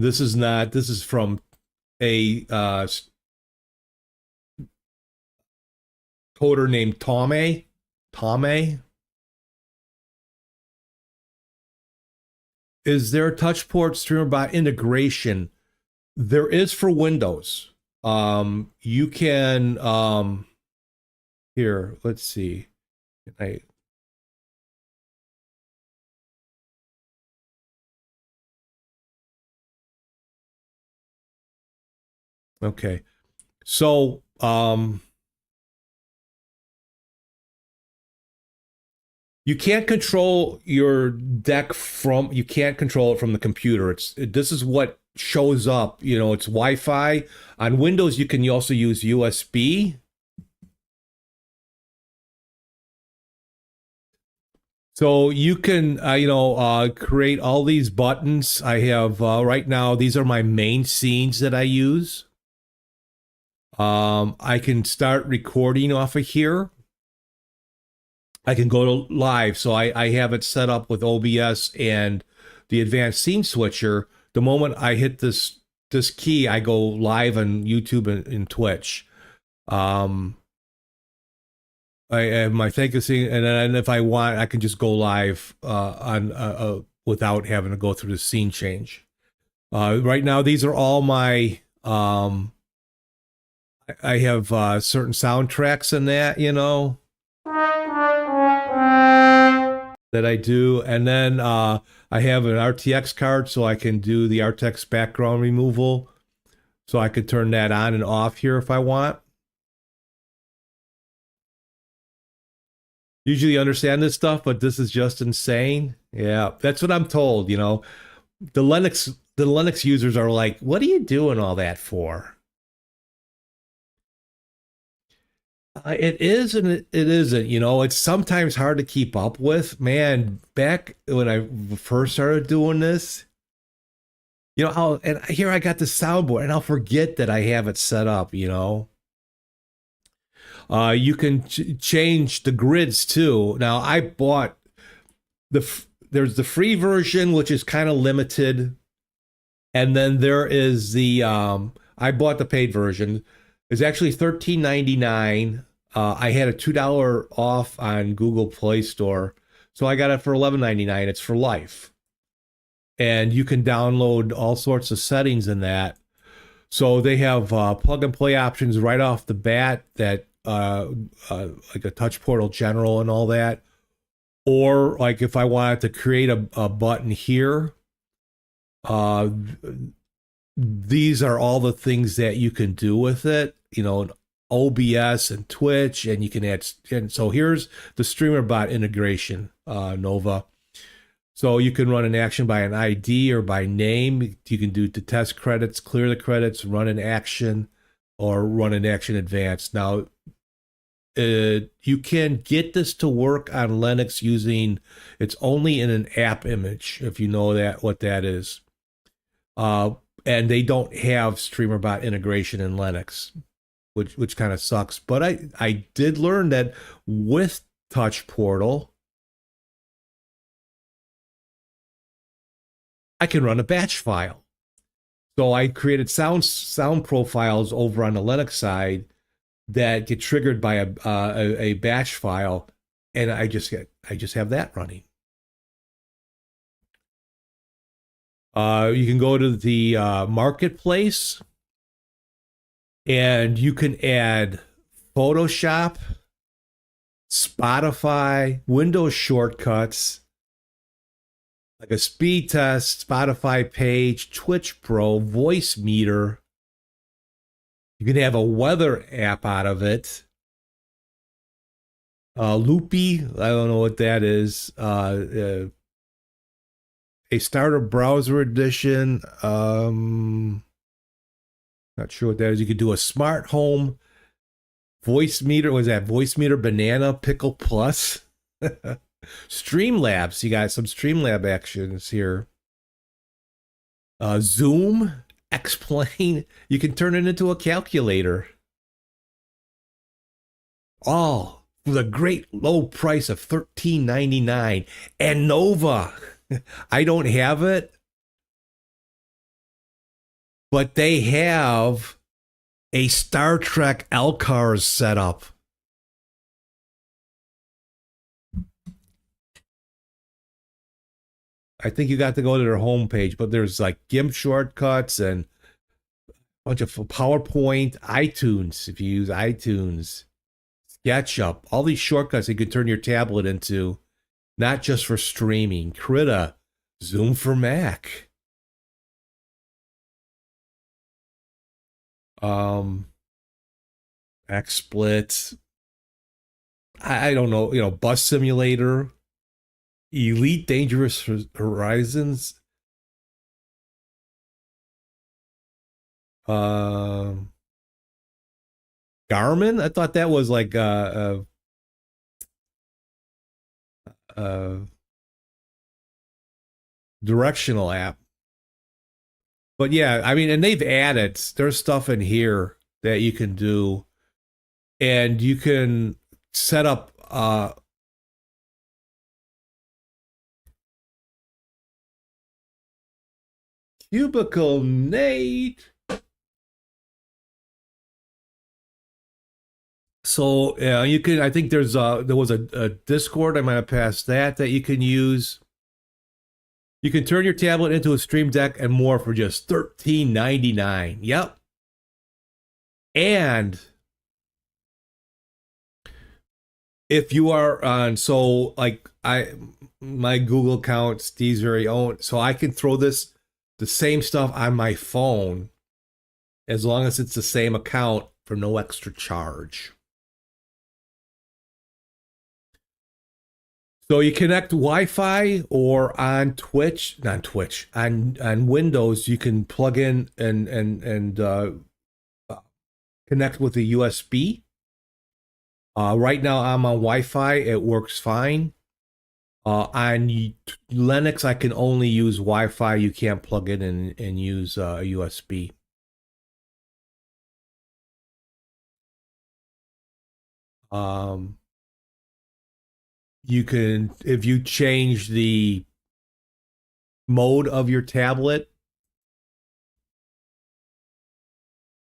this is from a coder named Tome. Is there a TouchPort StreamerBot integration? There is for Windows. You can here, let's see. Okay. So you can't control your deck you can't control it from the computer. This is what shows up, it's Wi-Fi. On Windows, you can also use USB. So you can, create all these buttons. I have, right now, these are my main scenes that I use. I can start recording off of here. I can go to live. So I have it set up with OBS and the advanced scene switcher. The moment I hit this key, I go live on YouTube and Twitch. I have my scene, and then if I want, I can just go live on without having to go through the scene change. Right now, these are all my. I have certain soundtracks in that, that I do, and then I have an RTX card, so I can do the RTX background removal. So I could turn that on and off here if I want. Usually understand this stuff, but this is just insane. Yeah, that's what I'm told. The Linux users are like, "What are you doing all that for?" It is and it isn't. You know, it's sometimes hard to keep up with. Man, back when I first started doing this, you know, and here I got the soundboard and I'll forget that I have it set up, you know. You can change the grids too. Now, I bought there's the free version, which is kind of limited. And then there is the I bought the paid version. It's actually $13.99. I had a $2 off on Google Play Store, so I got it for $11.99. It's for life, and you can download all sorts of settings in that. So they have plug and play options right off the bat that like a touch portal general and all that, or like if I wanted to create a button here. These are all the things that you can do with it, you know, OBS and Twitch, and you can add. And so here's the StreamerBot integration, Nova. So you can run an action by an ID or by name. You can do to test credits, clear the credits, run an action, or run an action advanced. Now, you can get this to work on Linux using, it's only in an app image, if you know that what that is. And they don't have StreamerBot integration in Linux, which kind of sucks. But I did learn that with Touch Portal, I can run a batch file. So I created sound profiles over on the Linux side that get triggered by a batch file, and I just have that running. You can go to the marketplace, and you can add Photoshop, Spotify, Windows shortcuts, like a speed test, Spotify page, Twitch Pro, voice meter. You can have a weather app out of it. Loopy, I don't know what that is. A starter browser edition. Not sure what that is. You could do a smart home voice meter. Was that voice meter banana pickle plus? Streamlabs. You got some Streamlab actions here. Zoom, Explain. You can turn it into a calculator. All for the great low price of $13.99. And Nova. I don't have it, but they have a Star Trek LCARS setup. I think you got to go to their homepage, but there's like GIMP shortcuts and a bunch of PowerPoint, iTunes, if you use iTunes, SketchUp, all these shortcuts you can turn your tablet into, not just for streaming. Krita, Zoom for Mac. XSplit. I don't know, you know, Bus Simulator, Elite Dangerous Horizons. Garmin. I thought that was like directional app. But yeah, I mean, and they've added, there's stuff in here that you can do, and you can set up Cubicle Nate. So you can, I think there was a Discord, I might have passed that you can use. You can turn your tablet into a Stream Deck and more for just $13.99. Yep. And if you are on, so like my Google account, Steve's very own, so I can throw the same stuff on my phone as long as it's the same account for no extra charge. So you connect Wi-Fi or on Twitch, not Twitch, on Windows, you can plug in and connect with a USB. Right now I'm on Wi-Fi. It works fine. On Linux, I can only use Wi-Fi. You can't plug it in and use a USB. You can, if you change the mode of your tablet,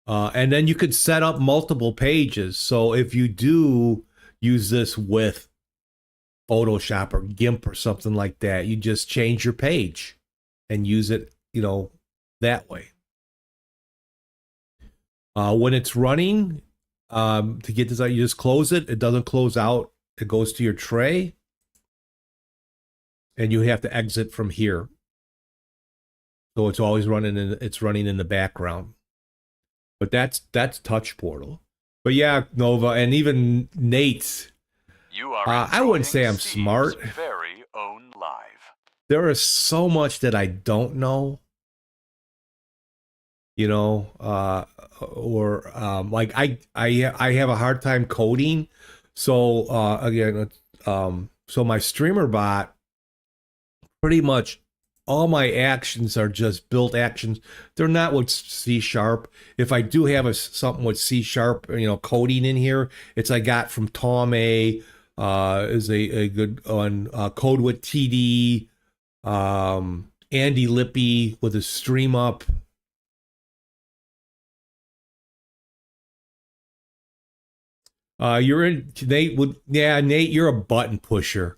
and then you could set up multiple pages. So if you do use this with Photoshop or GIMP or something like that, you just change your page and use it, that way. When it's running, to get this out, you just close it. It doesn't close out. It goes to your tray, and you have to exit from here. So it's always running in the background. But that's Touch Portal. But yeah, Nova, and even Nate. You are I wouldn't say I'm Steve's smart. very own live. There is so much that I don't know. Like I have a hard time coding. So so my streamer bot, pretty much all my actions are just built actions. They're not with C#. If I do have something with C#, coding in here, it's I got from Tom A. Is a good one. Code with TD. Andy Lippy with a stream up. You're in, Nate. Nate, you're a button pusher.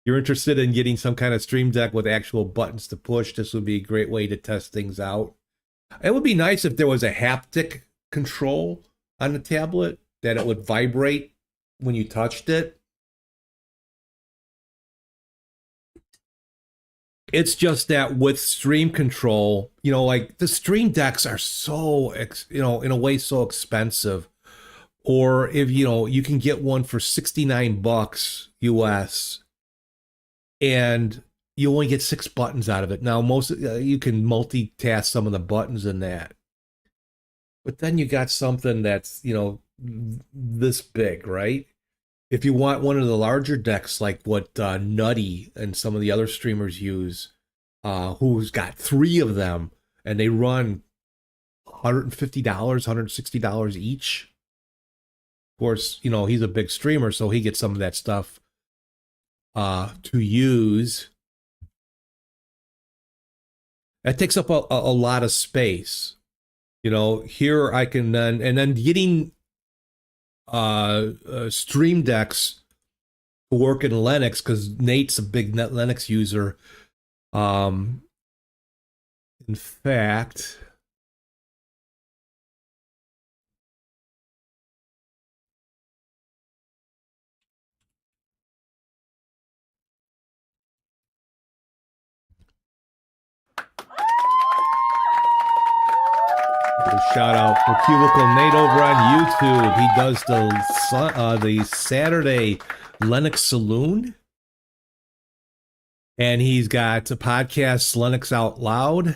You're interested in getting some kind of stream deck with actual buttons to push. This would be a great way to test things out. It would be nice if there was a haptic control on the tablet, that it would vibrate when you touched it. It's just that with stream control, like the stream decks are so, in a way, so expensive. Or if, you can get one for $69 US, and you only get 6 buttons out of it. Now, you can multitask some of the buttons in that. But then you got something that's, this big, right? If you want one of the larger decks, like what Nutty and some of the other streamers use, who's got 3 of them, and they run $150, $160 each. Of course, he's a big streamer, so he gets some of that stuff to use. That takes up a lot of space. Here I can then getting stream decks to work in Linux, because Nate's a big Linux user. In fact, shout out for Cubicle Nate over on YouTube. He does the Saturday Linux Saloon, and he's got a podcast, Linux Out Loud,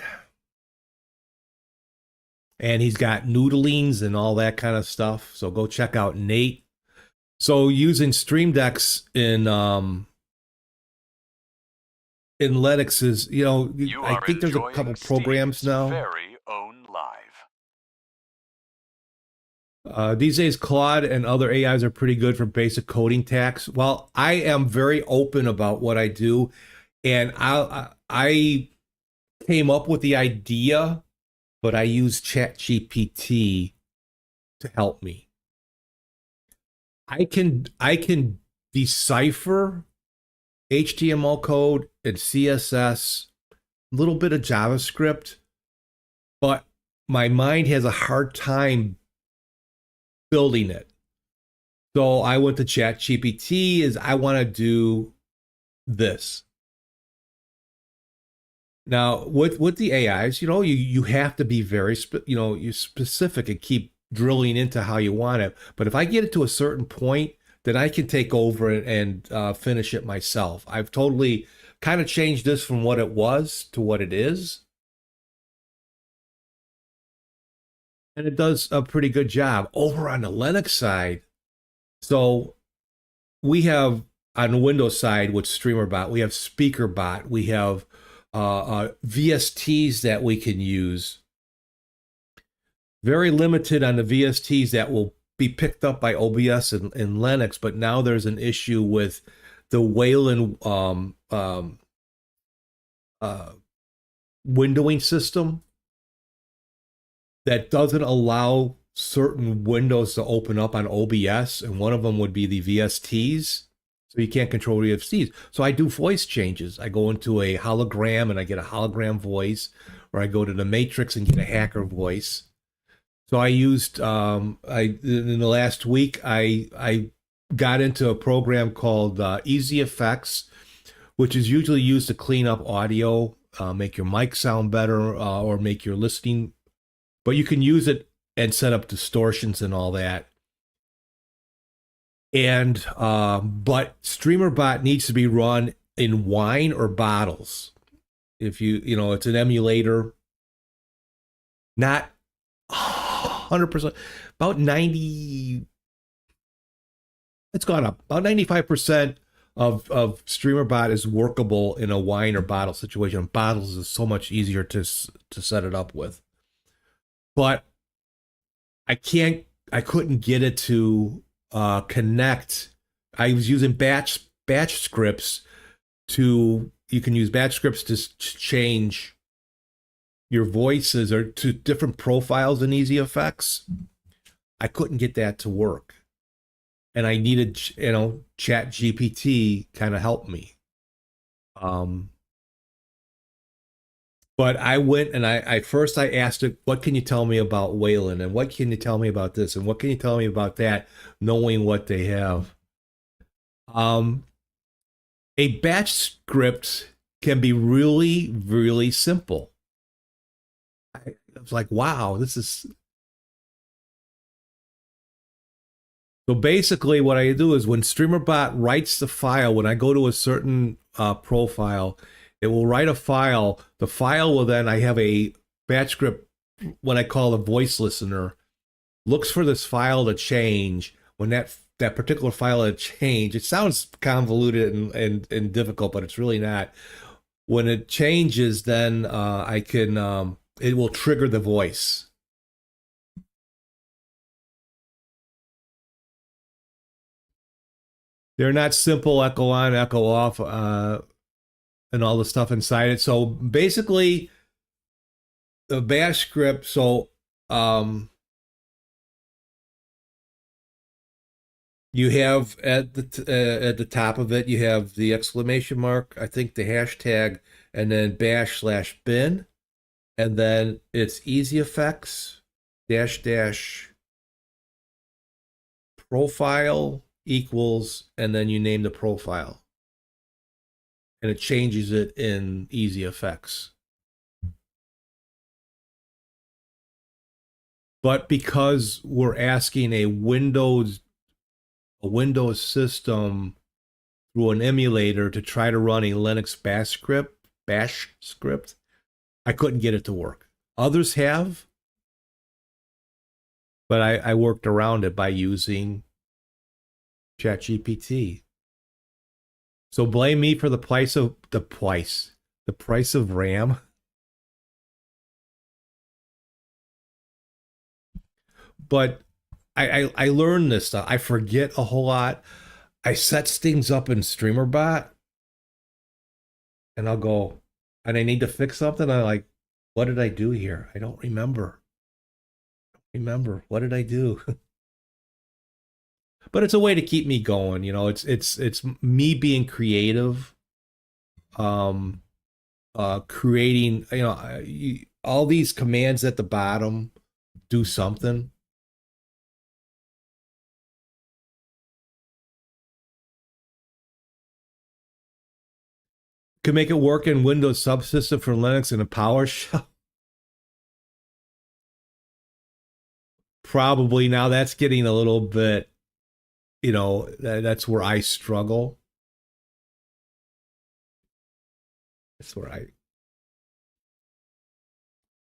and he's got noodlings and all that kind of stuff. So go check out Nate. So using Stream Decks in Linux is, I think there's a couple programs Steve's now. Very own live. These days, Claude and other AIs are pretty good for basic coding tasks. Well, I am very open about what I do, and I came up with the idea, but I use ChatGPT to help me. I can decipher HTML code and CSS, a little bit of JavaScript, but my mind has a hard time building it. So I went to ChatGPT, I want to do this. Now, with the AIs, you have to be very you're specific and keep drilling into how you want it. But if I get it to a certain point, then I can take over and finish it myself. I've totally kind of changed this from what it was to what it is. And it does a pretty good job. Over on the Linux side, So we have on the Windows side with StreamerBot, we have SpeakerBot, we have VSTs that we can use. Very limited on the VSTs that will be picked up by OBS and Linux, but now there's an issue with the Wayland windowing system that doesn't allow certain windows to open up on OBS, and one of them would be the VSTs. So you can't control VSTs. So I do voice changes. I go into a hologram and I get a hologram voice, or I go to the Matrix and get a hacker voice. So I used in the last week I got into a program called Easy Effects, which is usually used to clean up audio, make your mic sound better, or make your listening. But you can use it and set up distortions and all that. And but StreamerBot needs to be run in wine or bottles. If it's an emulator, not 100%, about 90. It's gone up about 95% of StreamerBot is workable in a wine or bottle situation. Bottles is so much easier to set it up with, but I couldn't get it to connect. I was using batch scripts you can use batch scripts to change your voices or to different profiles in Easy Effects. I couldn't get that to work, and I needed Chat GPT kind of help me. But I went and I first asked it, what can you tell me about Wayland, and what can you tell me about this, and what can you tell me about that, knowing what they have. A batch script can be really, really simple. I was like, wow, this is... So basically what I do is when StreamerBot writes the file, when I go to a certain profile, it will write a file. The file will then, I have a batch script, what I call a voice listener, looks for this file to change. When that particular file had changed, it sounds convoluted and difficult, but it's really not. When it changes, then it will trigger the voice. They're not simple echo on, echo off, and all the stuff inside it. So basically, the bash script, you have at the top of it, you have the exclamation mark, I think the hashtag, and then /bin, and then it's Easy Effects -- profile equals, and then you name the profile, and it changes it in Easy Effects. But because we're asking a Windows system through an emulator to try to run a Linux bash script, I couldn't get it to work. Others have, but I worked around it by using ChatGPT. So blame me for the price of RAM. But I learned this stuff. I forget a whole lot. I set things up in StreamerBot, and I'll go, and I need to fix something. I'm like, what did I do here? I don't remember. What did I do? But it's a way to keep me going. It's me being creative, creating. All these commands at the bottom do something. Could make it work in Windows subsystem for Linux and a PowerShell. Probably. Now that's getting a little bit, that's where I struggle.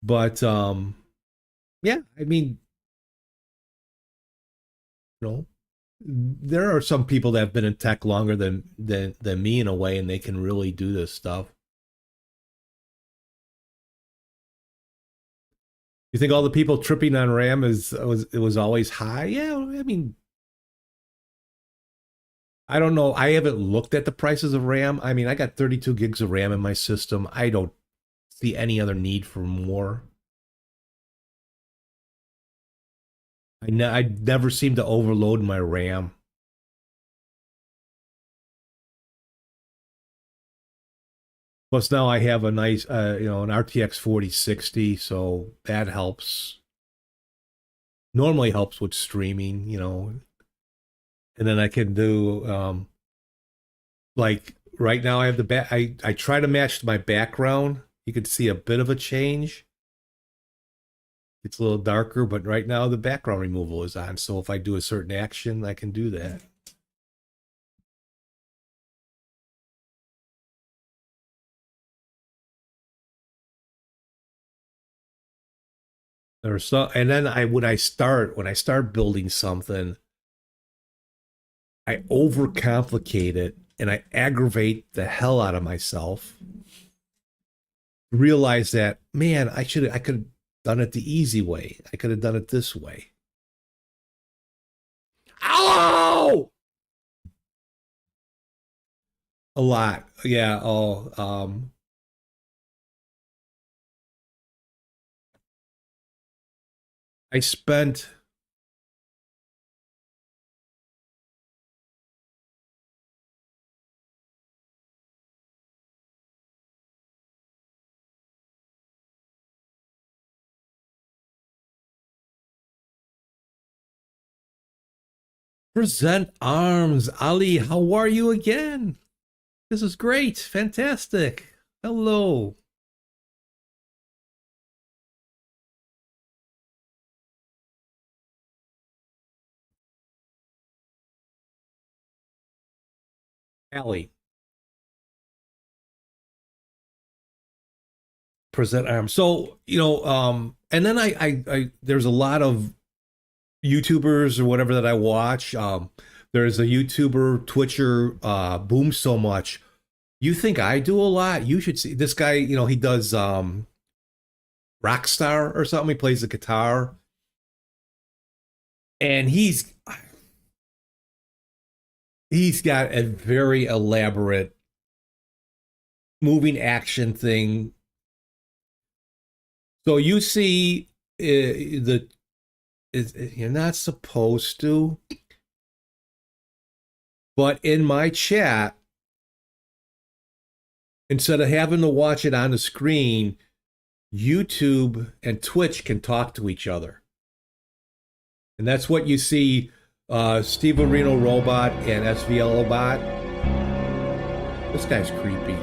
But yeah, I mean, there are some people that have been in tech longer than me in a way, and they can really do this stuff. You think all the people tripping on RAM was always high? Yeah, I mean, I don't know. I haven't looked at the prices of RAM. I mean, I got 32 gigs of RAM in my system. I don't see any other need for more. I never seem to overload my RAM. Plus now I have a nice, an RTX 4060, so that helps. Normally helps with streaming, and then I can do like right now I have the back. I try to match my background. You can see a bit of a change. It's a little darker, but right now the background removal is on. So if I do a certain action, I can do that. Or so, and then when I start building something, I overcomplicate it and I aggravate the hell out of myself. Realize that, man, I could have done it the easy way. I could have done it this way. Ow! A lot. Yeah. Oh, I spent Present arms. Ali, how are you again? This is great. Fantastic. Hello. Ali. Present arms. So, and then I there's a lot of YouTubers or whatever that I watch. There's a YouTuber, Twitcher, Boom So Much. You think I do a lot? You should see this guy. He does Rockstar or something. He plays the guitar, and he's got a very elaborate moving action thing. So you see you're not supposed to, but in my chat, instead of having to watch it on the screen, YouTube and Twitch can talk to each other. And that's what you see Steven Reno Robot and SVL Bot. This guy's creepy.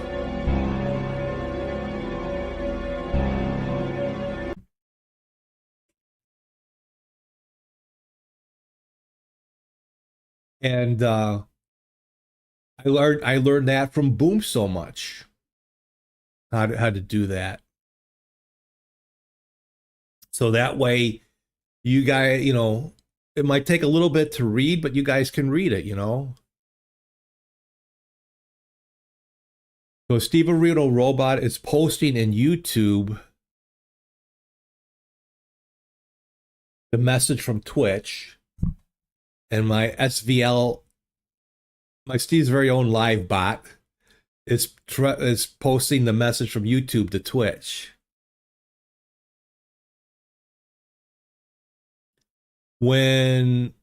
And I learned that from Boom So Much. How to do that. So that way you guys, it might take a little bit to read, but you guys can read it, So Steven Reno Robot is posting in YouTube the message from Twitch, and my SVL, my Steve's very own live bot, is posting the message from YouTube to Twitch. When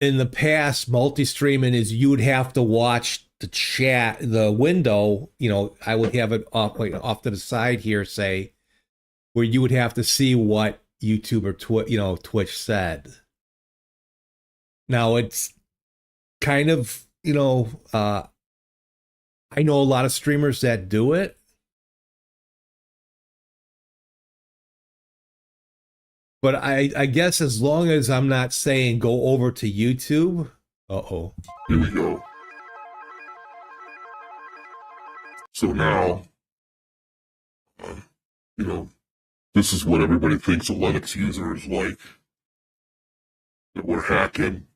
in the past, multi-streaming is you would have to watch the chat, the window, I would have it off to the side here, say, where you would have to see what YouTube or Twitch said. Now it's kind of, I know a lot of streamers that do it. But I guess as long as I'm not saying go over to YouTube. Uh-oh. Here we go. So now, this is what everybody thinks a Linux user is like. That we're hacking.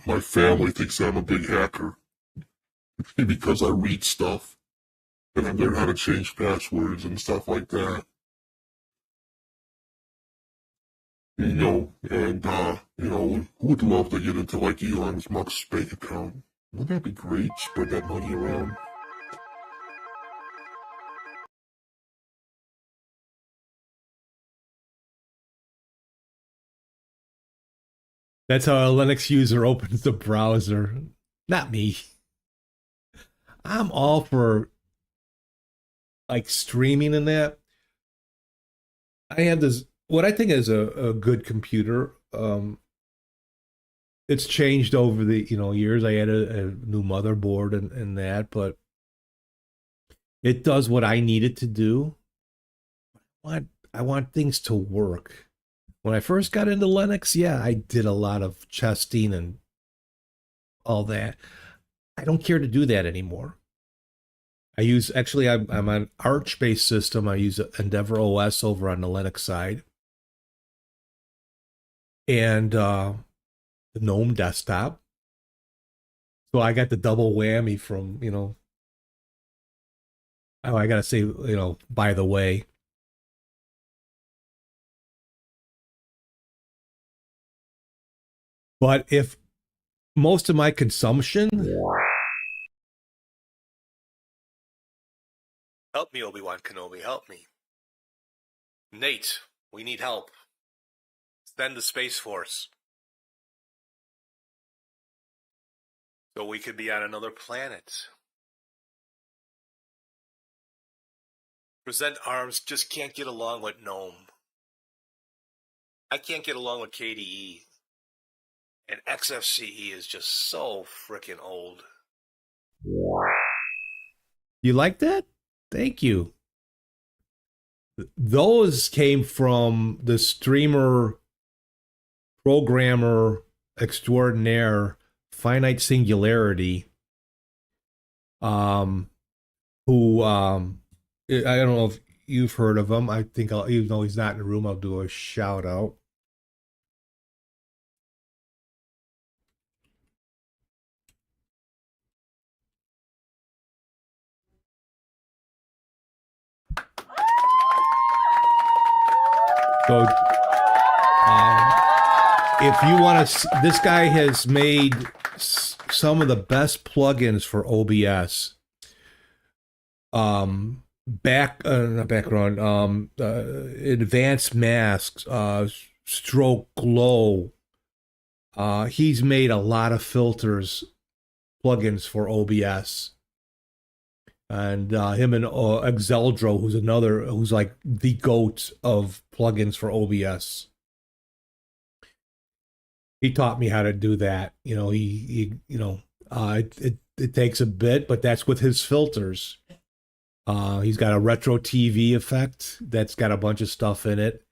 my family thinks I'm a big hacker because I read stuff and I learn how to change passwords and stuff like that. Who would love to get into like Elon Musk's bank account? Wouldn't that be great? Spread that money around. That's how a Linux user opens the browser. Not me. I'm all for like streaming and that. I have this, what I think is a good computer. It's changed over the years. I had a new motherboard and that, but it does what I need it to do. I want things to work. When I first got into Linux, yeah, I did a lot of testing and all that. I don't care to do that anymore. I'm on Arch-based system. I use Endeavor OS over on the Linux side. And the GNOME desktop. So I got the double whammy from, oh, I gotta say, by the way. But if most of my consumption... Help me, Obi-Wan Kenobi, help me. Nate, we need help. Send the Space Force. So we could be on another planet. Present Arms just can't get along with GNOME. I can't get along with KDE. And XFCE is just so freaking old. You like that? Thank you. Those came from the streamer, programmer extraordinaire, Finite Singularity, who I don't know if you've heard of him. I think even though he's not in the room, I'll do a shout out. So, if you want to, this guy has made some of the best plugins for OBS. Not background, advanced masks, stroke glow. He's made a lot of filters, plugins for OBS. And him and Exeldro, who's like the goat of plugins for OBS. He taught me how to do that. It takes a bit, but that's with his filters. He's got a retro TV effect that's got a bunch of stuff in it.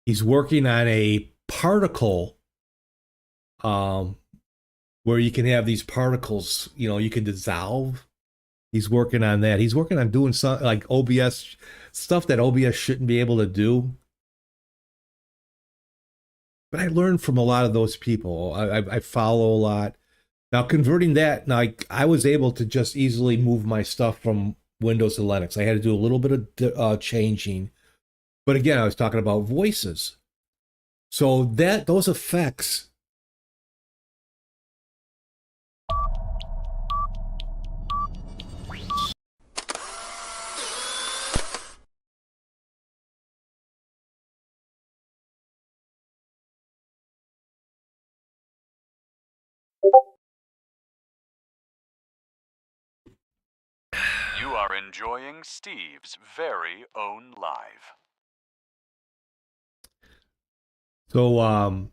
He's working on a particle, where you can have these particles, you can dissolve. He's working on that. He's working on doing some like OBS stuff that OBS shouldn't be able to do. But I learned from a lot of those people. I follow a lot. Now converting that, I was able to just easily move my stuff from Windows to Linux. I had to do a little bit of changing. But again, I was talking about voices. So those effects. You are enjoying Steve's very own live. So,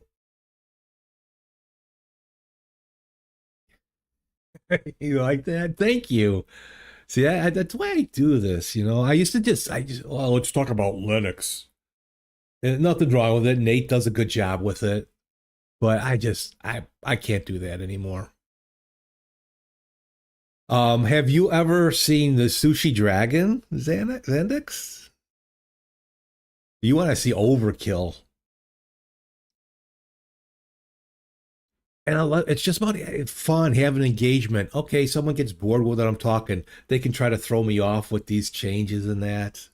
you like that? Thank you. See, that's why I do this. I used to well, let's talk about Linux. And nothing wrong with it. Nate does a good job with it. But I can't do that anymore. Have you ever seen the Sushi Dragon, Xandix? You want to see overkill. And I love it's just about fun, having engagement. Okay, someone gets bored with what I'm talking. They can try to throw me off with these changes and that.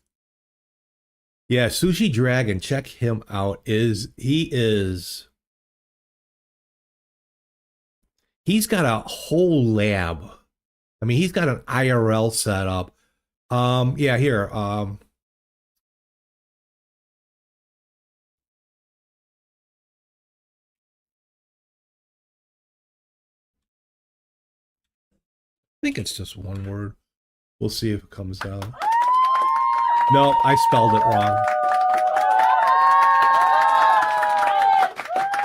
Yeah, Sushi Dragon, check him out. He's got a whole lab. I mean, he's got an IRL setup. Yeah, here. I think it's just one word. We'll see if it comes out. No, I spelled it wrong.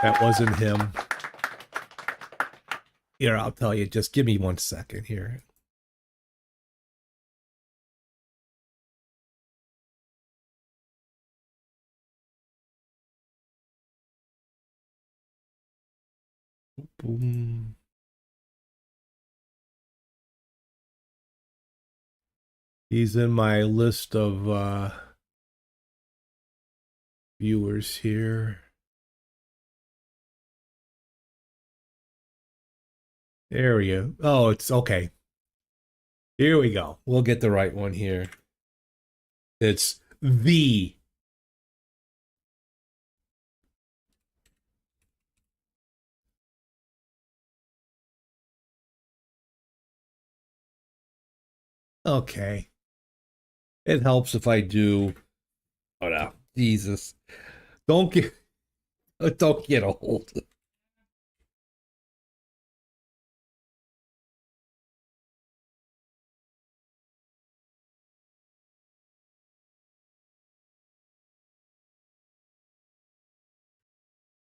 That wasn't him. Here, I'll tell you. Just give me 1 second here. Boom. He's in my list of viewers here. There we go. Oh, it's okay. Here we go. We'll get the right one here. It's the. Okay. It helps if I do. Oh no, Jesus! Don't get, don't get old.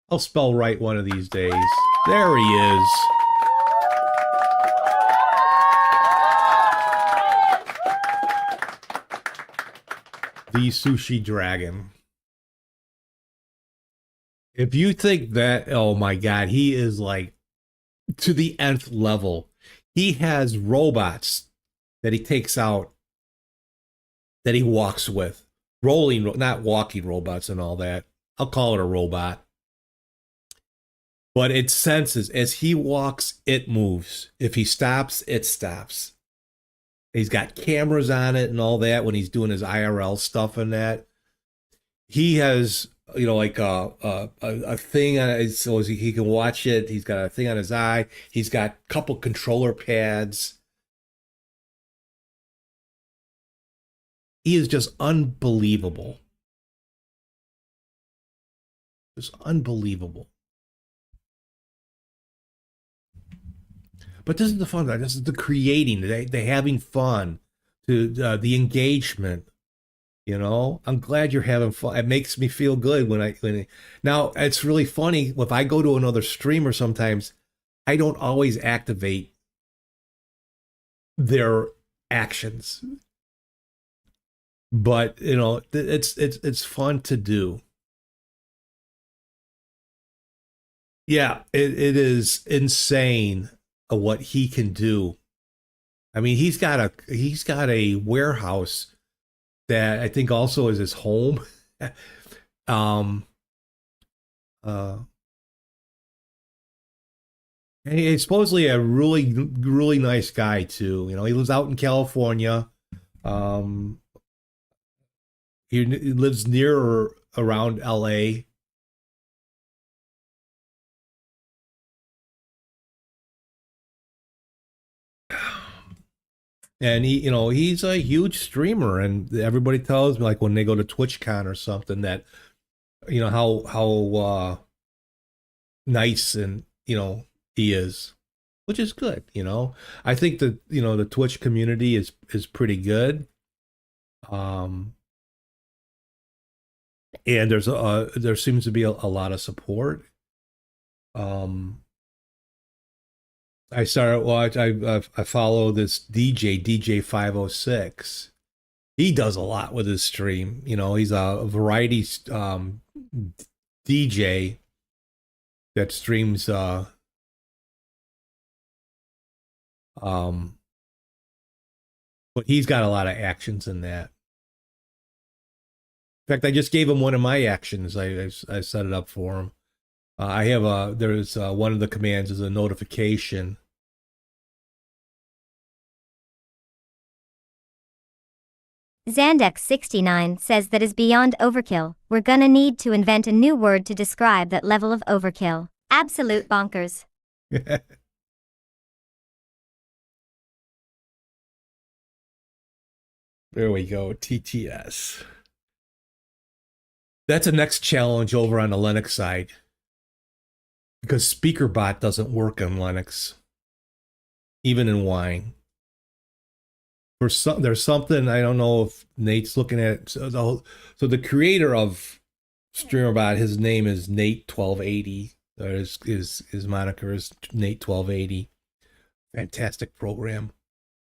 I'll spell right one of these days. There he is. The Sushi Dragon. If you think that, oh my God, he is like to the nth level. He has robots that he takes out that he walks with. Rolling, not walking robots and all that. I'll call it a robot. But it senses as he walks, it moves. If he stops, it stops. He's got cameras on it and all that when he's doing his IRL stuff and that. He has, like a thing on it so he can watch it. He's got a thing on his eye. He's got a couple controller pads. He is just unbelievable. Just unbelievable. But this is the fun. This is the creating, the having fun, the engagement. I'm glad you're having fun. It makes me feel good now it's really funny. If I go to another streamer, sometimes I don't always activate their actions, but it's fun to do. Yeah, it is insane what he can do. I mean, he's got a warehouse that I think also is his home. And he's supposedly a really, really nice guy too. He lives out in California. He lives near or around LA. And he's a huge streamer, and everybody tells me, like, when they go to TwitchCon or something, that how nice and he is, which is good. I think that the Twitch community is pretty good. And there seems to be a lot of support. I started watch. I follow this DJ 506. He does a lot with his stream. He's a variety DJ that streams. But he's got a lot of actions in that. In fact, I just gave him one of my actions. I set it up for him. I have there's one of the commands is a notification. Zandex69 says that is beyond overkill. We're gonna need to invent a new word to describe that level of overkill. Absolute bonkers. There we go, TTS. That's a next challenge over on the Linux side. Because SpeakerBot doesn't work on Linux. Even in Wine. There's something, I don't know if Nate's looking at it. So the creator of StreamerBot, his name is Nate1280. His moniker is Nate1280. Fantastic program.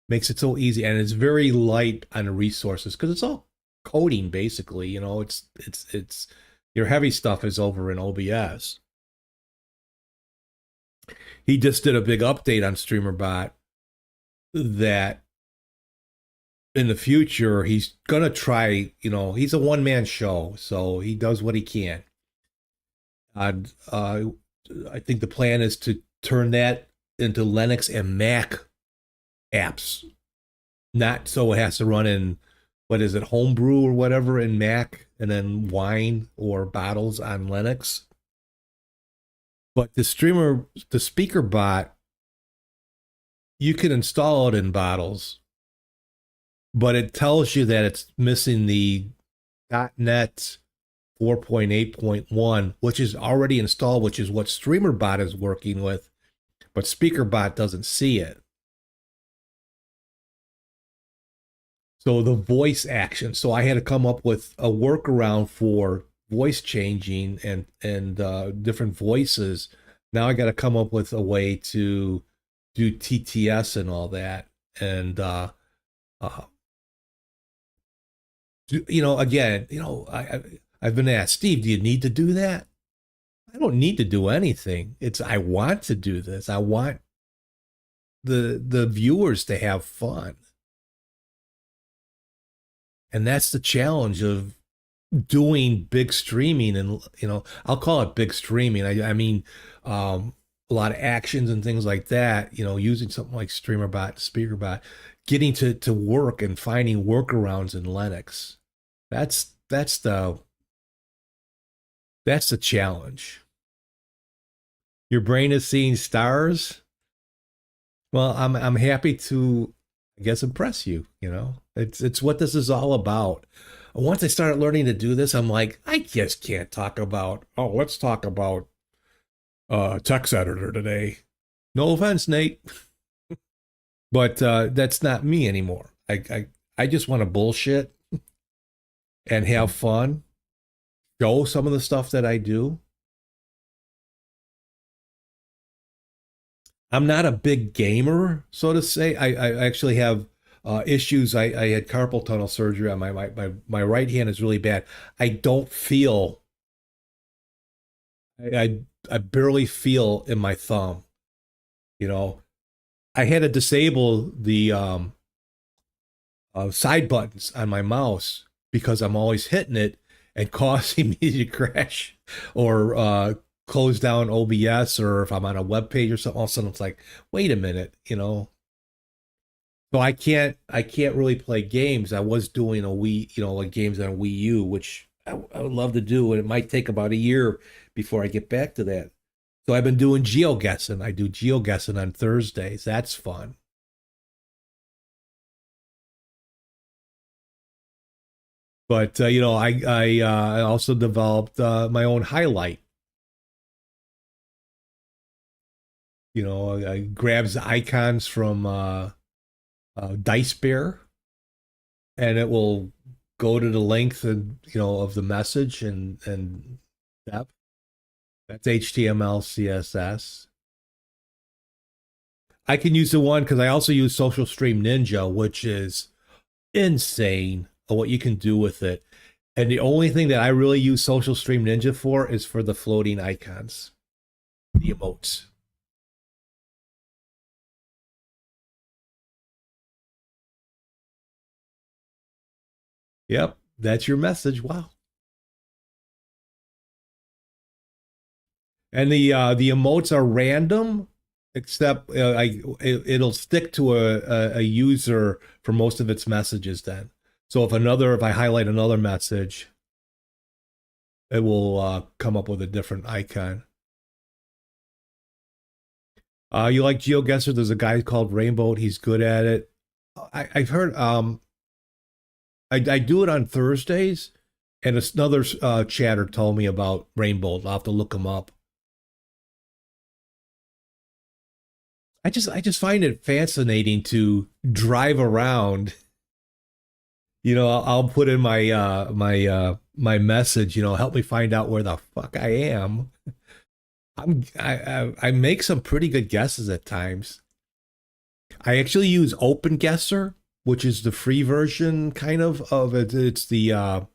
Makes it so easy, and it's very light on the resources because it's all coding basically. You know, it's your heavy stuff is over in OBS. He just did a big update on StreamerBot that in the future he's gonna try. You know, he's a one-man show, so he does what he can. I think the plan is to turn that into Linux and Mac apps, not so it has to run in, what is it, Homebrew or whatever in Mac, and then Wine or Bottles on Linux. But the SpeakerBot, you can install it in Bottles, but it tells you that it's missing the .NET 4.8.1, which is already installed, which is what StreamerBot is working with, but SpeakerBot doesn't see it. So the voice action. So I had to come up with a workaround for voice changing and different voices. Now I got to come up with a way to do TTS and all that. And you know, again, you know, I've been asked, Steve, do you need to do that? I don't need to do anything. I want to do this. I want the viewers to have fun. And that's the challenge of doing big streaming. And, you know, I'll call it big streaming. I mean, a lot of actions and things like that, you know, using something like StreamerBot, SpeakerBot, getting to work and finding workarounds in Linux. That's the challenge. Your brain is seeing stars. Well, I'm happy to, I guess, impress you. You know, it's what this is all about. Once I started learning to do this, I'm like, I just can't talk about, oh, let's talk about text editor today. No offense, Nate, but that's not me anymore. I just want to bullshit and have fun, show some of the stuff that I do. I'm not a big gamer, so to say. I actually have issues. I had carpal tunnel surgery on my right hand is really bad. I don't feel. I barely feel in my thumb. You know, I had to disable the side buttons on my mouse because I'm always hitting it and causing me to crash or close down OBS, or if I'm on a web page or something, all of a sudden it's like, wait a minute, you know. So I can't really play games. I was doing a Wii, you know, like games on a Wii U, which I would love to do, and it might take about a year before I get back to that. So I've been doing geoguessing. I do geoguessing on Thursdays. That's fun. But you know, I also developed my own highlight. You know, I grabs icons from Dice Bear, and it will go to the length and, you know, of the message and depth. That's HTML, CSS. I can use the one because I also use Social Stream Ninja, which is insane what you can do with it. And the only thing that I really use Social Stream Ninja for is for the floating icons, the emotes. Yep, that's your message. Wow. And the emotes are random, except it'll stick to a user for most of its messages. Then, so if I highlight another message, it will come up with a different icon. You like GeoGuessr? There's a guy called Rainbow. He's good at it. I've heard. I do it on Thursdays, and another chatter told me about Rainbow. I'll have to look him up. I just find it fascinating to drive around. I'll put in my message. Help me find out where the fuck I am. I make some pretty good guesses at times. I actually use OpenGuessr, which is the free version kind of it. It's the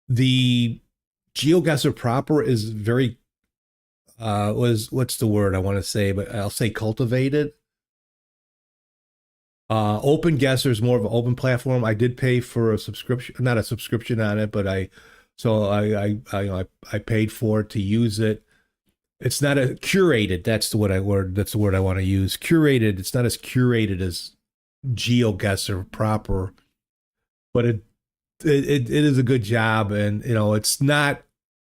GeoGuessr proper is very what's the word I want to say, but I'll say cultivated. OpenGuessr is more of an open platform. I did pay for a subscription, not a subscription on it, but I paid for it to use it. It's not a curated. That's the word I want to use. Curated. It's not as curated as GeoGuessr proper, but it is a good job, and it's not.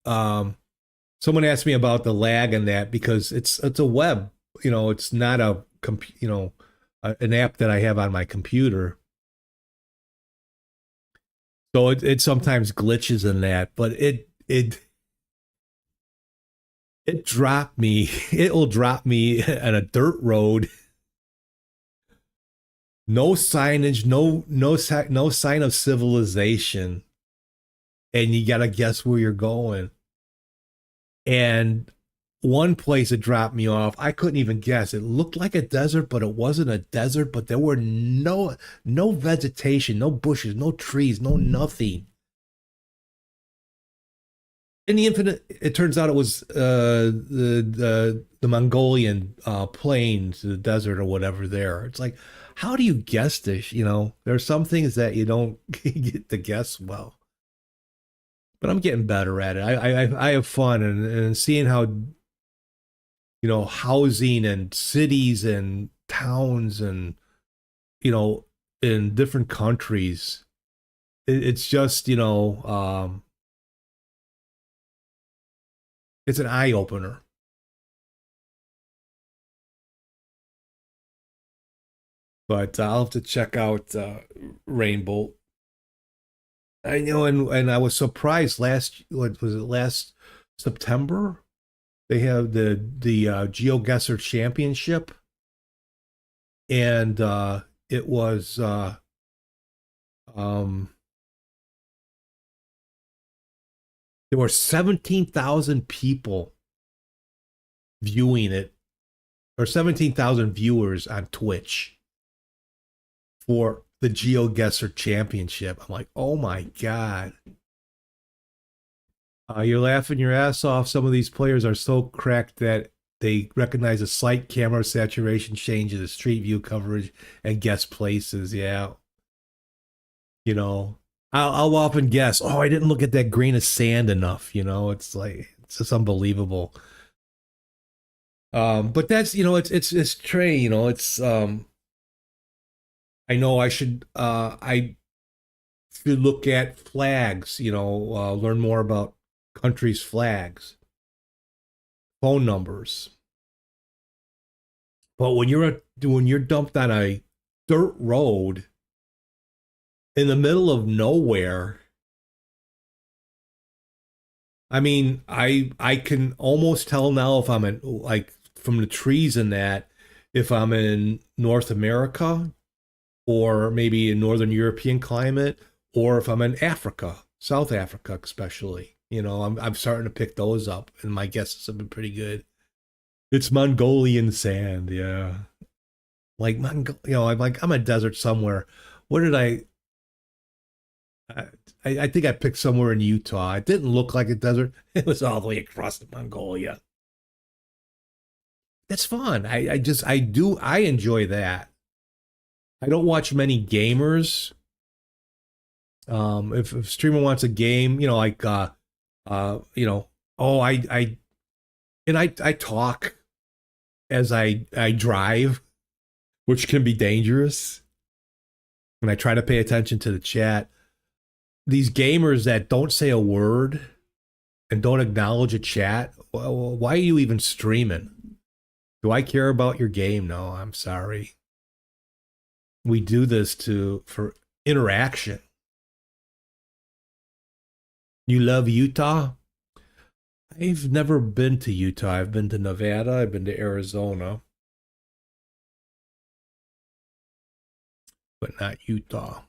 Someone asked me about the lag in that because it's a web. It's not an app that I have on my computer. So it sometimes glitches in that, but it dropped me. It will drop me on a dirt road. No signage, no sign of civilization, and you gotta guess where you're going. And one place it dropped me off, I couldn't even guess. It looked like a desert, but it wasn't a desert. But there were no vegetation, no bushes, no trees, no nothing. In the infinite, it turns out it was the Mongolian plains, the desert or whatever. There, it's like, how do you guess this? There are some things that you don't get to guess well. But I'm getting better at it. I have fun and seeing how housing and cities and towns and in different countries. It's just it's an eye opener. But I'll have to check out Rainbow. I know, and I was surprised last September? They have the GeoGuessr Championship, and it was there were 17,000 people viewing it, or 17,000 viewers on Twitch for the GeoGuessr Championship. I'm like, oh my God. You're laughing your ass off. Some of these players are so cracked that they recognize a slight camera saturation change in the street view coverage and guess places. Yeah. I'll often guess, oh, I didn't look at that grain of sand enough. It's like, it's just unbelievable. But that's, it's Trey, it's, I know I should look at flags, learn more about countries' flags, phone numbers. But when you're dumped on a dirt road in the middle of nowhere, I mean, I can almost tell now if I'm in, like, from the trees and that, if I'm in North America or maybe a Northern European climate, or if I'm in Africa, South Africa especially. I'm starting to pick those up, and my guesses have been pretty good. It's Mongolian sand, yeah. Like I'm a desert somewhere. Where did I think I picked somewhere in Utah. It didn't look like a desert. It was all the way across Mongolia. That's fun. I enjoy that. I don't watch many gamers. If a streamer wants a game, like You know, oh, I talk as I drive, which can be dangerous. And I try to pay attention to the chat. These gamers that don't say a word and don't acknowledge a chat, well, why are you even streaming? Do I care about your game? No, I'm sorry. We do this for interaction. You love Utah? I've never been to Utah. I've been to Nevada. I've been to Arizona. But not Utah.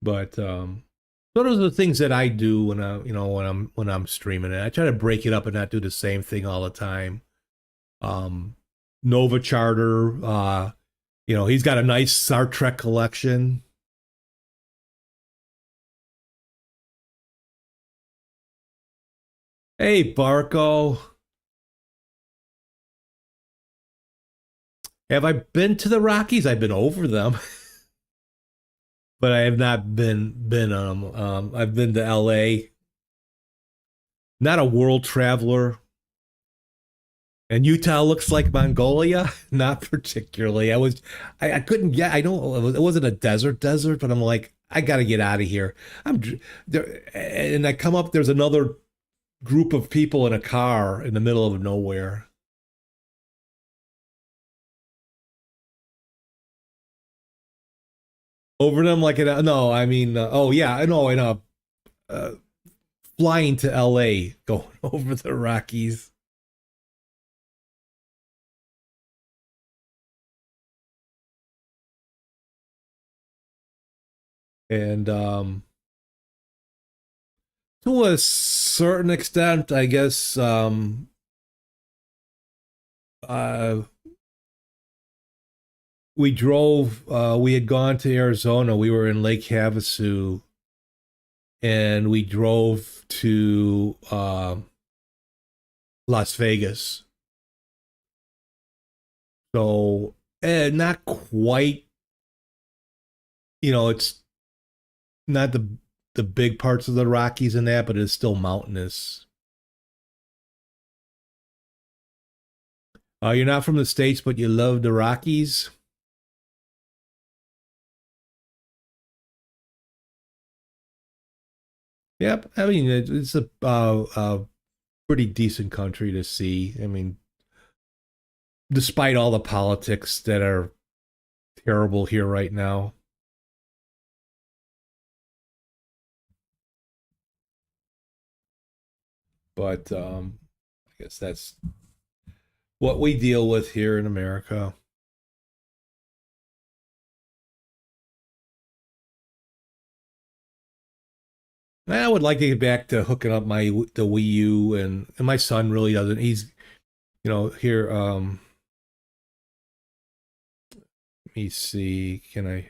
But those are the things that I do when I'm streaming it. I try to break it up and not do the same thing all the time. Nova Charter, he's got a nice Star Trek collection. Hey, Barco. Have I been to the Rockies? I've been over them. But I have not been I've been to LA. Not a world traveler. And Utah looks like Mongolia? Not particularly. I couldn't get, I don't, it wasn't a desert, but I'm like, I got to get out of here. I'm there, and I come up, there's another group of people in a car in the middle of nowhere. Over them like, no, I mean, oh yeah, I know, flying to LA, going over the Rockies. And to a certain extent, I guess, we drove, we had gone to Arizona. We were in Lake Havasu, and we drove to Las Vegas. So, not quite, it's not the big parts of the Rockies in that, but it's still mountainous. You're not from the States, but you love the Rockies? Yep. I mean, it's a pretty decent country to see. I mean, despite all the politics that are terrible here right now. But I guess that's what we deal with here in America. I would like to get back to hooking up the Wii U, and my son really doesn't. He's, here. Let me see. Let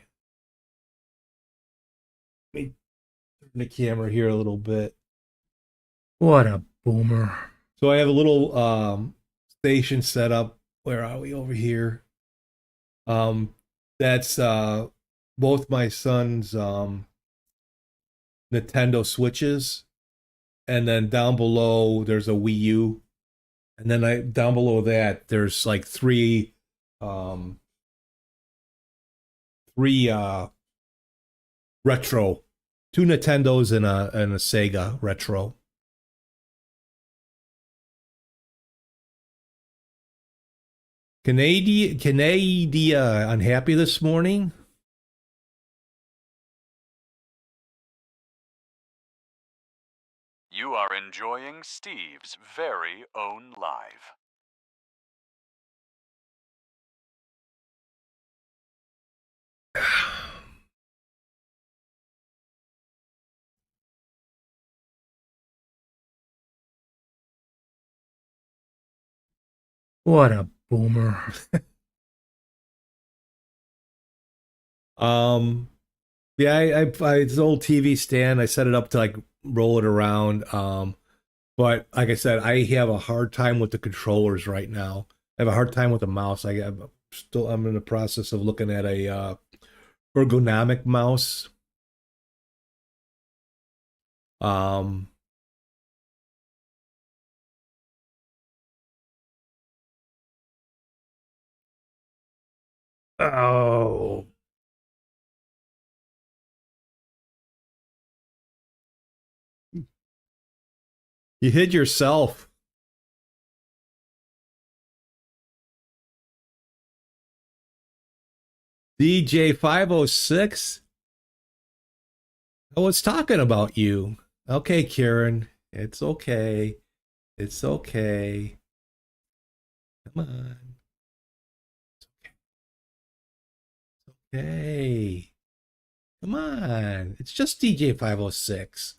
me turn the camera here a little bit. What a boomer! So I have a little station set up. Where are we over here? That's both my son's Nintendo Switches, and then down below there's a Wii U, and then down below that there's like three retro, two Nintendos and a Sega retro. Canada unhappy this morning? You are enjoying Steve's very own live. What a boomer. Yeah, I it's an old TV stand. I set it up to like roll it around. But like I said, I have a hard time with the controllers right now. I have a hard time with the mouse. I'm in the process of looking at a ergonomic mouse. Um, oh, you hid yourself. DJ 506. I was talking about you. Okay, Karen. It's okay. It's okay. Come on. Hey. Come on. It's just DJ 506.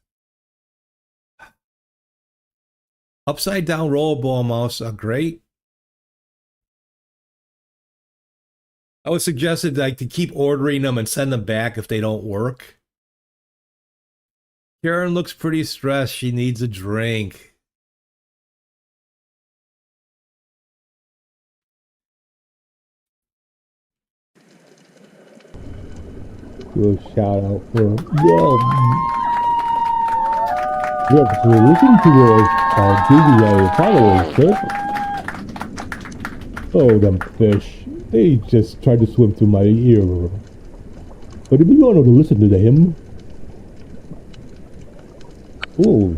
Upside down rollerball mouse are great. I would suggest it like to keep ordering them and send them back if they don't work. Karen looks pretty stressed. She needs a drink. Do a shout out for yeah, so listen to the DVI followers, sir. Oh, them fish. They just tried to swim through my ear. But if you want to listen to him. Oh.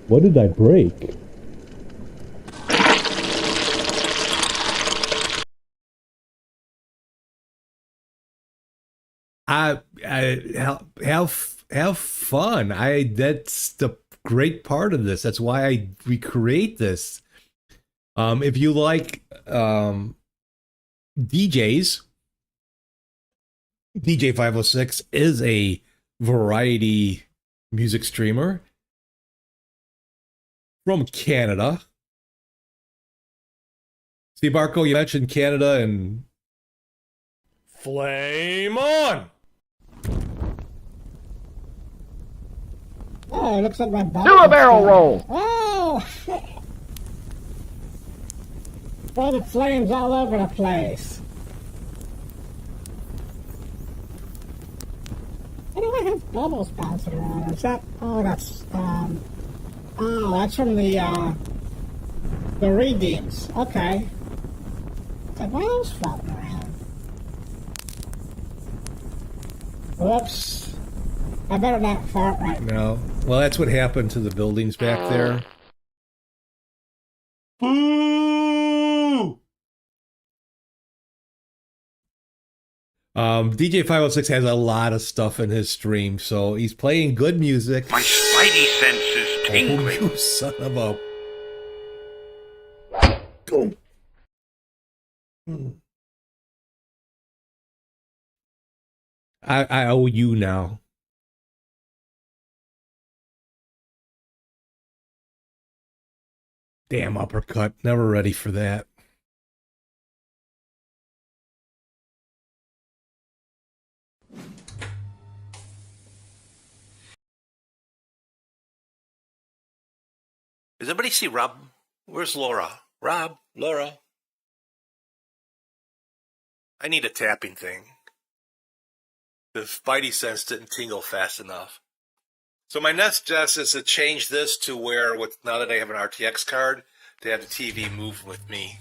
What did I break? I have fun. That's the great part of this. That's why we create this. If you like DJs, DJ 506 is a variety music streamer from Canada. See, Marco, you mentioned Canada and flame on. Oh, it looks like my body. Do a barrel roll. Oh! Well, the flames all over the place. Why do I have bubbles bouncing around? Is that? Oh, that's from the redeems. Okay. It's like, why are those floating around? Whoops. I better not fart right now. No. Well, that's what happened to the buildings back there. Boo! DJ 506 has a lot of stuff in his stream, so he's playing good music. My spidey sense is tingling. Oh, you son of a... Go. I owe you now. Damn uppercut. Never ready for that. Does anybody see Rob? Where's Laura? Rob? Laura? I need a tapping thing. The Spidey sense didn't tingle fast enough. So my next guess is to change this to where, now that I have an RTX card, to have the TV move with me.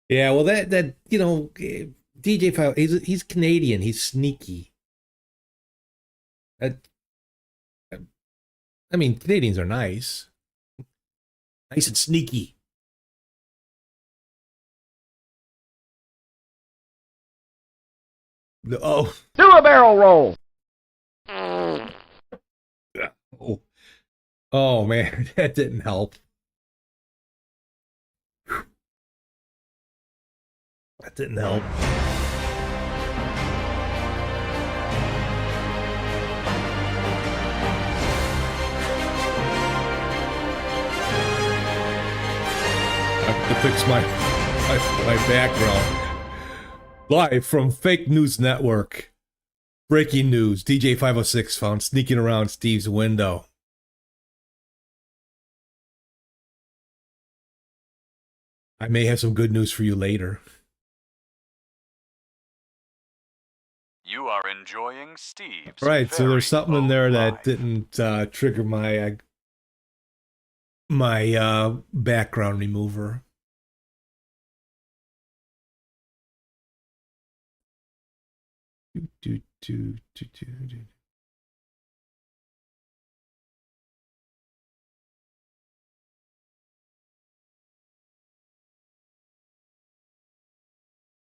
Yeah, well, that you know, DJ File, he's Canadian. He's sneaky. I mean, Canadians are nice. Nice and sneaky. Oh. Do a barrel roll. Oh. Oh, man, that didn't help. That didn't help. I have to fix my background. Live from Fake News Network. Breaking news. DJ 506 found sneaking around Steve's window. I may have some good news for you later. You are enjoying Steve's Right, so there's very something in own there that life. didn't trigger my background remover.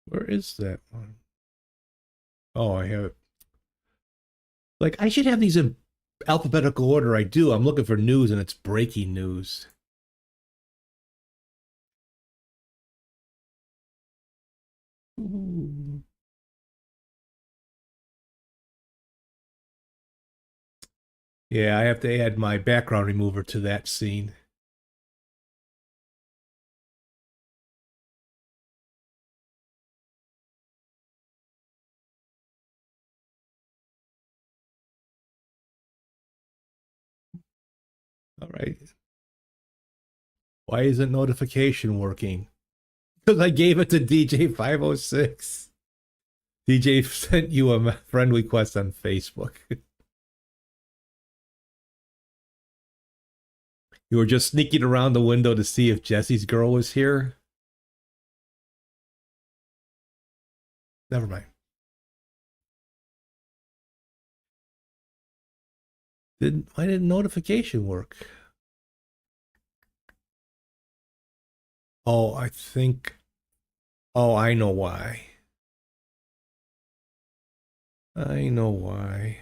Where is that one? Oh, I have it. Like, I should have these in alphabetical order. I do. I'm looking for news, and it's breaking news. Ooh. Yeah, I have to add my background remover to that scene. All right. Why isn't notification working? Because I gave it to DJ506. DJ sent you a friend request on Facebook. You were just sneaking around the window to see if Jesse's girl was here? Never mind. Why didn't notification work? Oh, I think... Oh, I know why. I know why.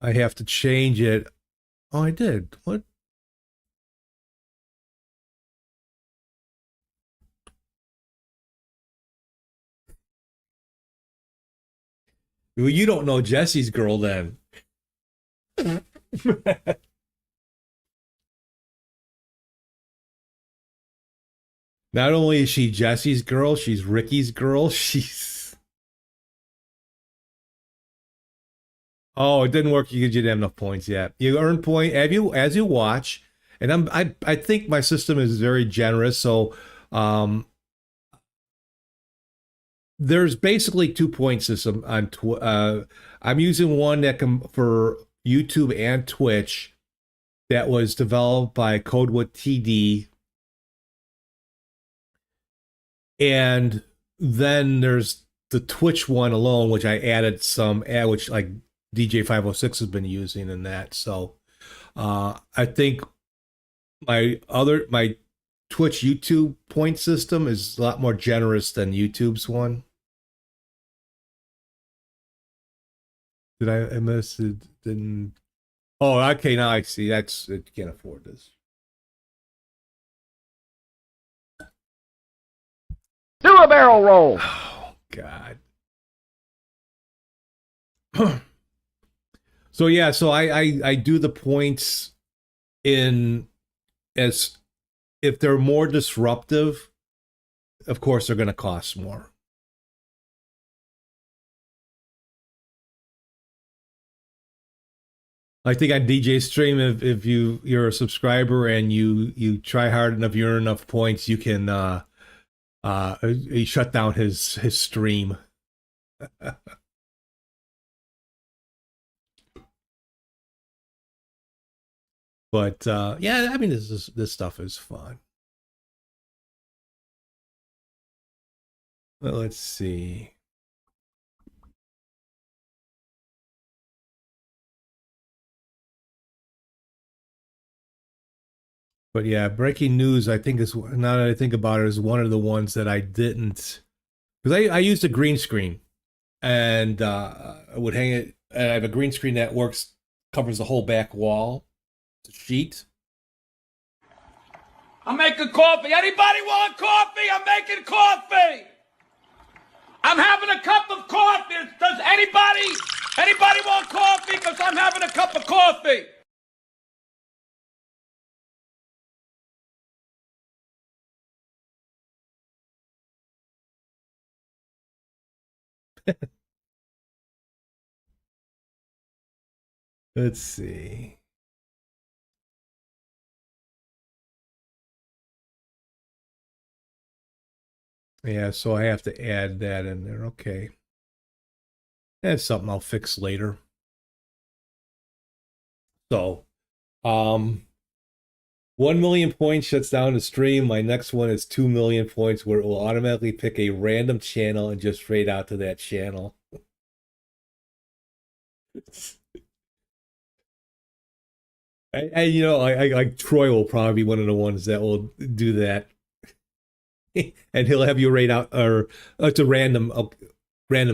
I have to change it. Oh, I did. What? Well, you don't know Jesse's girl then. Not only is she Jesse's girl, she's Ricky's girl. She's... Oh, it didn't work because you didn't have enough points yet. You earn point as you watch, and I think my system is very generous. So there's basically 2 point system on I'm using one that for YouTube and Twitch that was developed by Codewood TD. And then there's the Twitch one alone, which I added some, which like DJ506 has been using in that. So I think my Twitch YouTube point system is a lot more generous than YouTube's one. Did I miss it? Didn't. Oh, okay. Now I see. That's it. Can't afford this. Do a barrel roll. Oh God. So yeah, so I do the points in as if they're more disruptive, of course they're going to cost more. I think on DJ stream, if you're a subscriber and you try hard enough, you earn enough points, you can shut down his stream. But yeah, I mean this stuff is fun. Well, let's see. But yeah, breaking news, I think is, now that I think about it, is one of the ones that I didn't, because I used a green screen and I would hang it, and I have a green screen that covers the whole back wall. It's a sheet. I'm making coffee. Anybody want coffee? I'm making coffee. I'm having a cup of coffee. Does anybody want coffee? Because I'm having a cup of coffee. Let's see. Yeah, so I have to add that in there. Okay. That's something I'll fix later. So, 1 million points shuts down the stream. My next one is 2 million points, where it will automatically pick a random channel and just fade out to that channel. And you know, I Troy will probably be one of the ones that will do that. And he'll have you rate out, or it's a random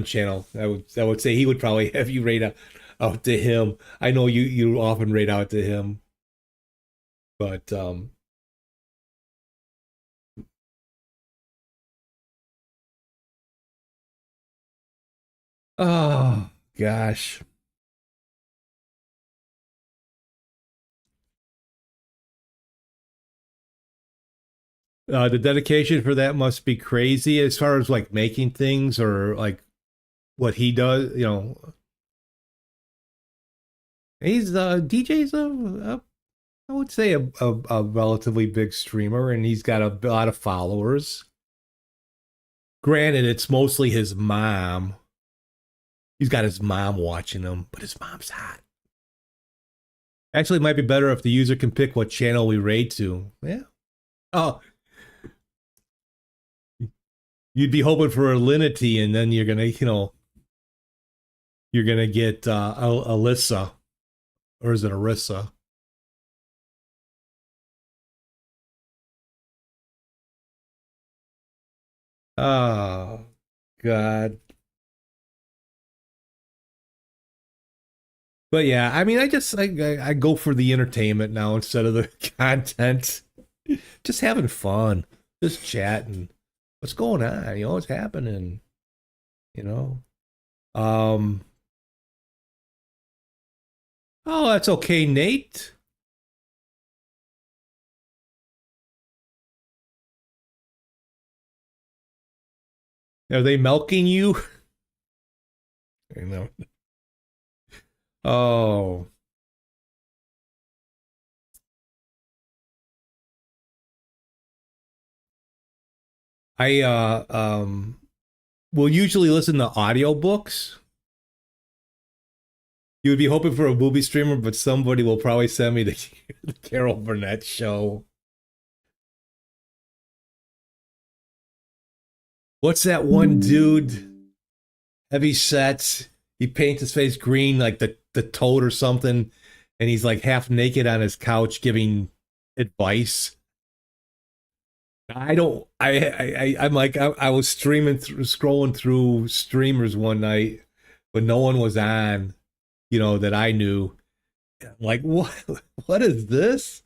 channel. I would say he would probably have you rate out to him. I know you often rate out to him, but oh gosh. The dedication for that must be crazy as far as like making things or like what he does, you know. He's DJ's I would say a relatively big streamer, and he's got a lot of followers. Granted, it's mostly his mom. He's got his mom watching him, but his mom's hot. Actually, it might be better if the user can pick what channel we raid to. Yeah. Oh, you'd be hoping for alinity, and then you're gonna, you know, you're gonna get Alyssa, or is it Arissa? Oh God. But yeah, I mean, I go for the entertainment now instead of the content. Just having fun, just chatting. What's going on? You know, what's happening? You know. Oh, that's okay, Nate. Are they milking you? I know. Oh. I will usually listen to audiobooks. You would be hoping for a movie streamer, but somebody will probably send me the Carol Burnett show. What's that one dude? Heavy set. He paints his face green like the toad or something, and he's like half naked on his couch giving advice. I don't. I'm like I was scrolling through streamers one night, but no one was on, you know, that I knew. I'm like, what is this?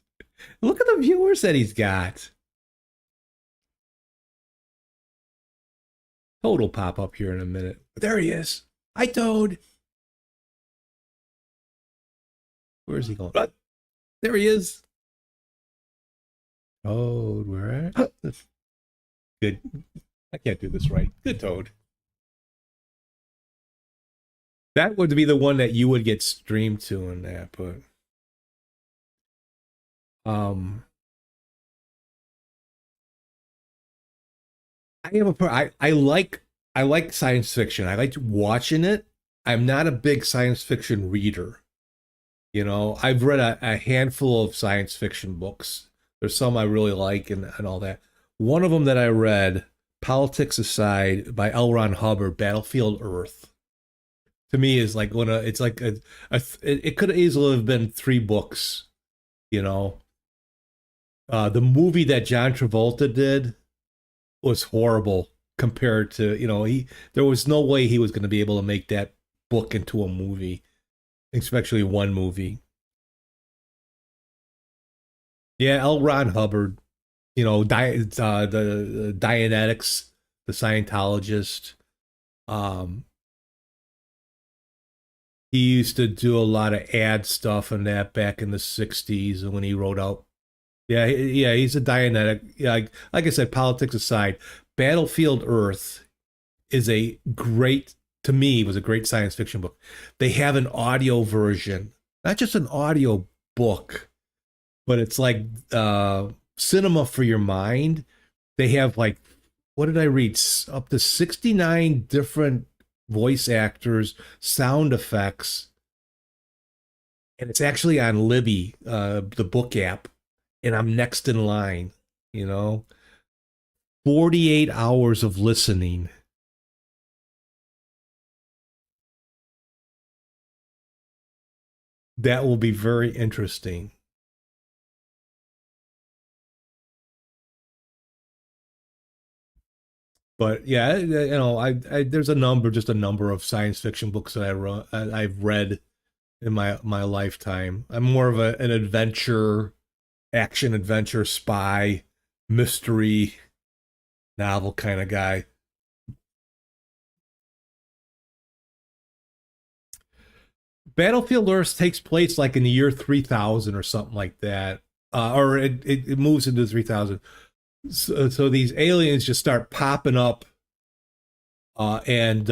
Look at the viewers that he's got. Toad will pop up here in a minute. There he is. Hi, Toad. Where is he going? There he is. Toad, where? Good. I can't do this right. Good, Toad. That would be the one that you would get streamed to in that, but I like science fiction. I like watching it. I'm not a big science fiction reader. You know, I've read a handful of science fiction books. There's some I really like and all that. One of them that I read, Politics Aside, by L. Ron Hubbard, Battlefield Earth, to me is like it's like it could easily have been 3 books, you know. The movie that John Travolta did was horrible compared to, you know, there was no way he was going to be able to make that book into a movie, especially one movie. Yeah, L. Ron Hubbard, you know, the Dianetics, the Scientologist. He used to do a lot of ad stuff and that back in the 60s when he wrote out. Yeah, he's a Dianetic. Yeah, like I said, Politics Aside, Battlefield Earth is to me, was a great science fiction book. They have an audio version, not just an audio book, but it's like cinema for your mind. They have like what did I read? Up to 69 different voice actors, sound effects, and it's actually on Libby, the book app, and I'm next in line, 48 hours of listening. That will be very interesting. But yeah, there's just a number of science fiction books that I've read in my lifetime. I'm more of an adventure, action adventure, spy, mystery novel kind of guy. Battlefield Earth takes place like in the year 3000 or something like that, or it moves into 3000. So these aliens just start popping up, and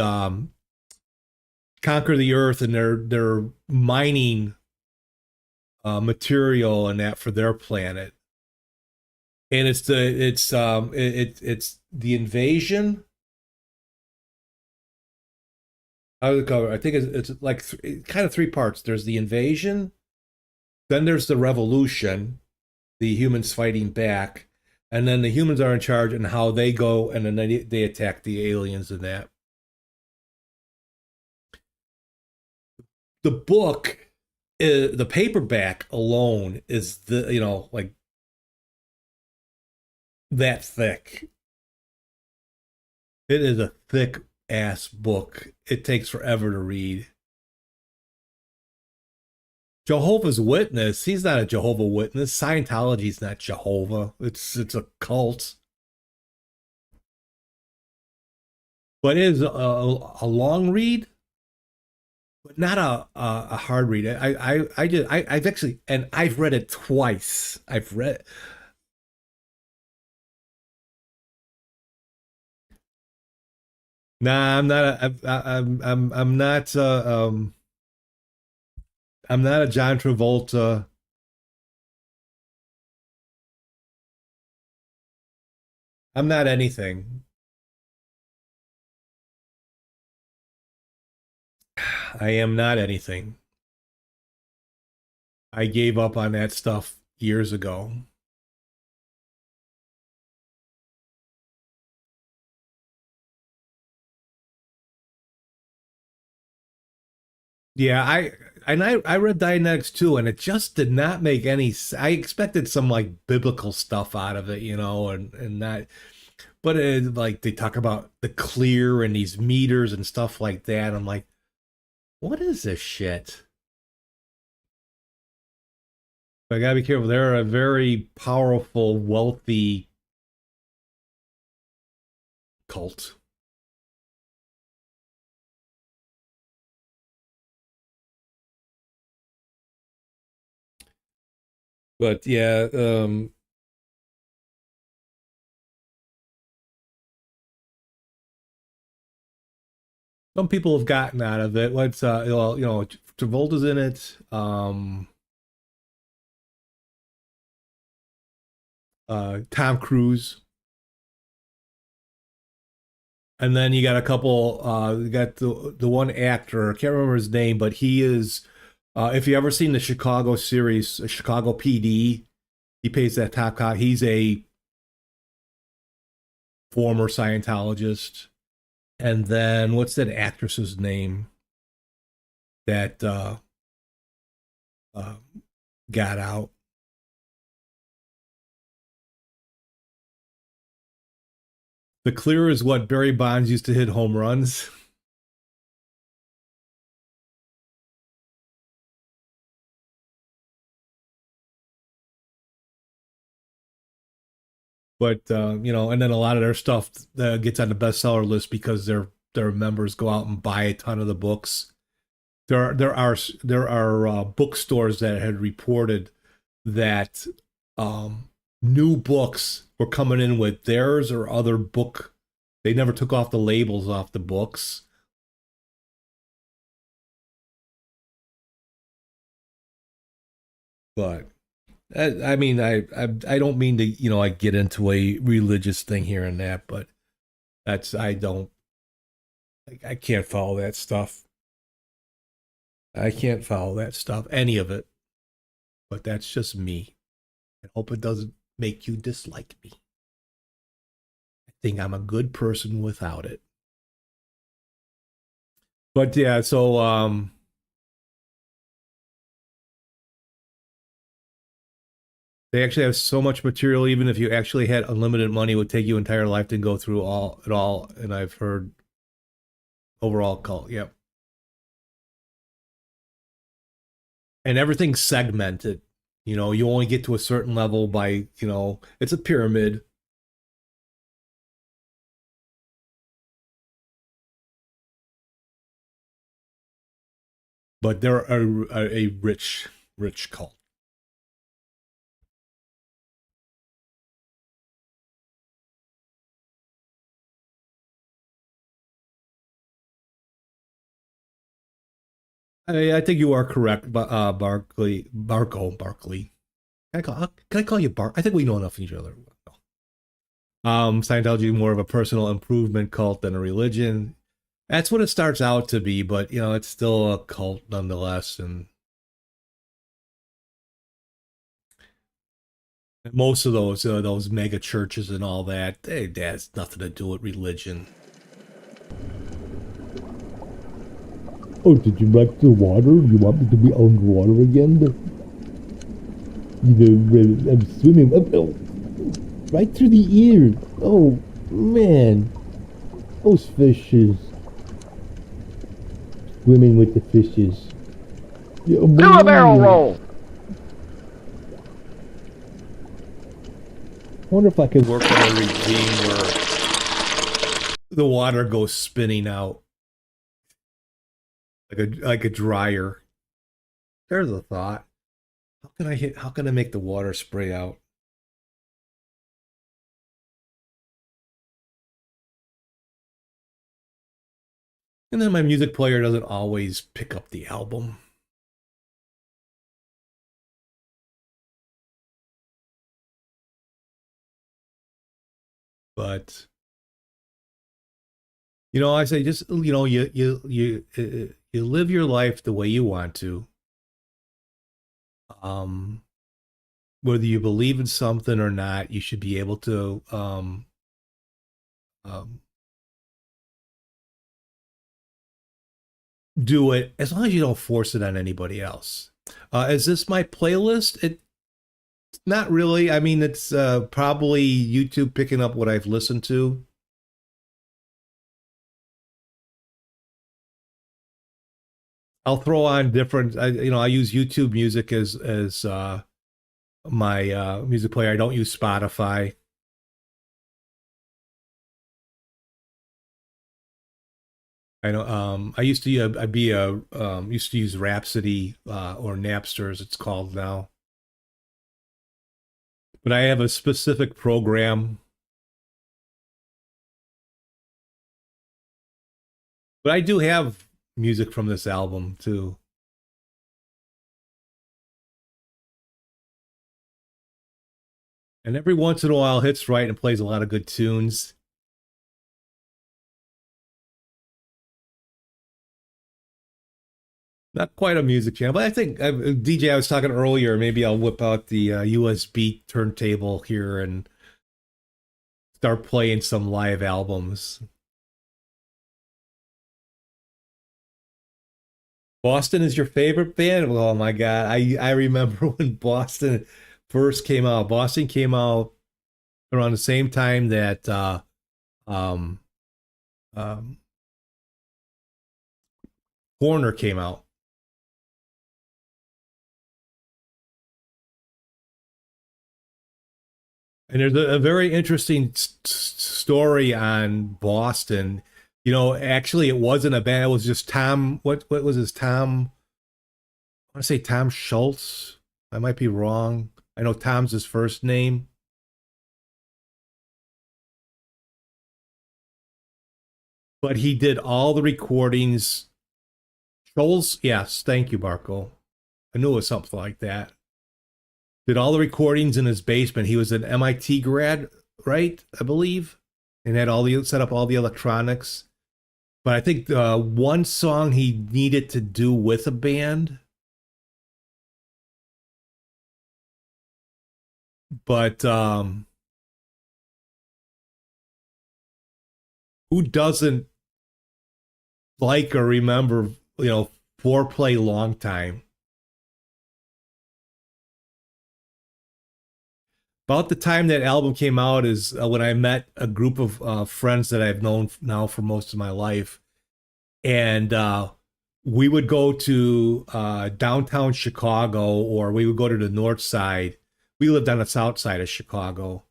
conquer the Earth, and they're mining material and that for their planet. And it's the invasion. I would cover. I think it's like kind of three parts. There's the invasion, then there's the revolution, the humans fighting back, and then the humans are in charge and how they go, and then they attack the aliens and that. The book, the paperback alone is like that thick. It is a thick ass book. It takes forever to read. Jehovah's Witness, he's not a Jehovah Witness. Scientology's not Jehovah. It's a cult. But it is a long read, but not a hard read. I've actually, and I've read it twice. Nah, I'm not. I'm not. I'm not a John Travolta. I'm not anything. I am not anything. I gave up on that stuff years ago. Yeah, I read Dianetics too, and it just did not make any. I expected some like biblical stuff out of it, and not. But like they talk about the clear and these meters and stuff like that. I'm like, what is this shit? I gotta be careful. They're a very powerful, wealthy cult. But yeah, some people have gotten out of it. What's Travolta's in it. Tom Cruise. And then you got a couple, you got the one actor, I can't remember his name, but he is, if you ever seen the Chicago series, Chicago PD, he plays that top cop. He's a former Scientologist. And then what's that actress's name that got out? The clear is what Barry Bonds used to hit home runs. But and then a lot of their stuff gets on the bestseller list because their members go out and buy a ton of the books. There are bookstores that had reported that new books were coming in with theirs or other book. They never took off the labels off the books. But I mean, I don't mean to, I get into a religious thing here and that, but I can't follow that stuff. I can't follow that stuff, any of it. But that's just me. I hope it doesn't make you dislike me. I think I'm a good person without it. But yeah, so they actually have so much material, even if you actually had unlimited money, it would take you entire life to go through it all. And I've heard overall cult, yep. And everything's segmented. You know, you only get to a certain level by, you know, it's a pyramid. But they're a rich cult. I think you are correct, but Barkley. Can I call you Bark? I think we know enough of each other. Scientology is more of a personal improvement cult than a religion. That's what it starts out to be, but you know, it's still a cult nonetheless. And most of those mega churches and all that, that has nothing to do with religion. Oh, did you like the water? You want me to be underwater again? You know, I'm swimming. Oh, right through the ear. Oh, man. Those fishes. Swimming with the fishes. Yeah, Do a barrel roll. I wonder if I could work on a regime where the water goes spinning out like a dryer. There's a thought. How can I make the water spray out? And then my music player doesn't always pick up the album. But you know, I say just, you know, you live your life the way you want to. Whether you believe in something or not, you should be able to do it as long as you don't force it on anybody else. Is this my playlist? It's not really. I mean, it's probably YouTube picking up what I've listened to. I'll throw on different. I use YouTube Music as my music player. I don't use Spotify. I know. I used to used to use Rhapsody or Napster, as it's called now. But I have a specific program. But I do have music from this album too. And every once in a while hits right and plays a lot of good tunes. Not quite a music channel, but I think DJ, I was talking earlier, maybe I'll whip out the USB turntable here and start playing some live albums. Boston is your favorite band? Oh my God. I remember when Boston first came out. Boston came out around the same time that Corner came out. And there's a very interesting story on Boston. You know, actually, it wasn't a band. It was just Tom. What was his Tom? I want to say Tom Schultz. I might be wrong. I know Tom's his first name. But he did all the recordings. Schultz, yes, thank you, Barco. I knew it was something like that. Did all the recordings in his basement. He was an MIT grad, right? I believe. and had all the set up all the electronics. But I think one song he needed to do with a band. But who doesn't like or remember, Foreplay Long Time? About the time that album came out is when I met a group of friends that I've known now for most of my life. And we would go to downtown Chicago, or we would go to the north side. We lived on the south side of Chicago.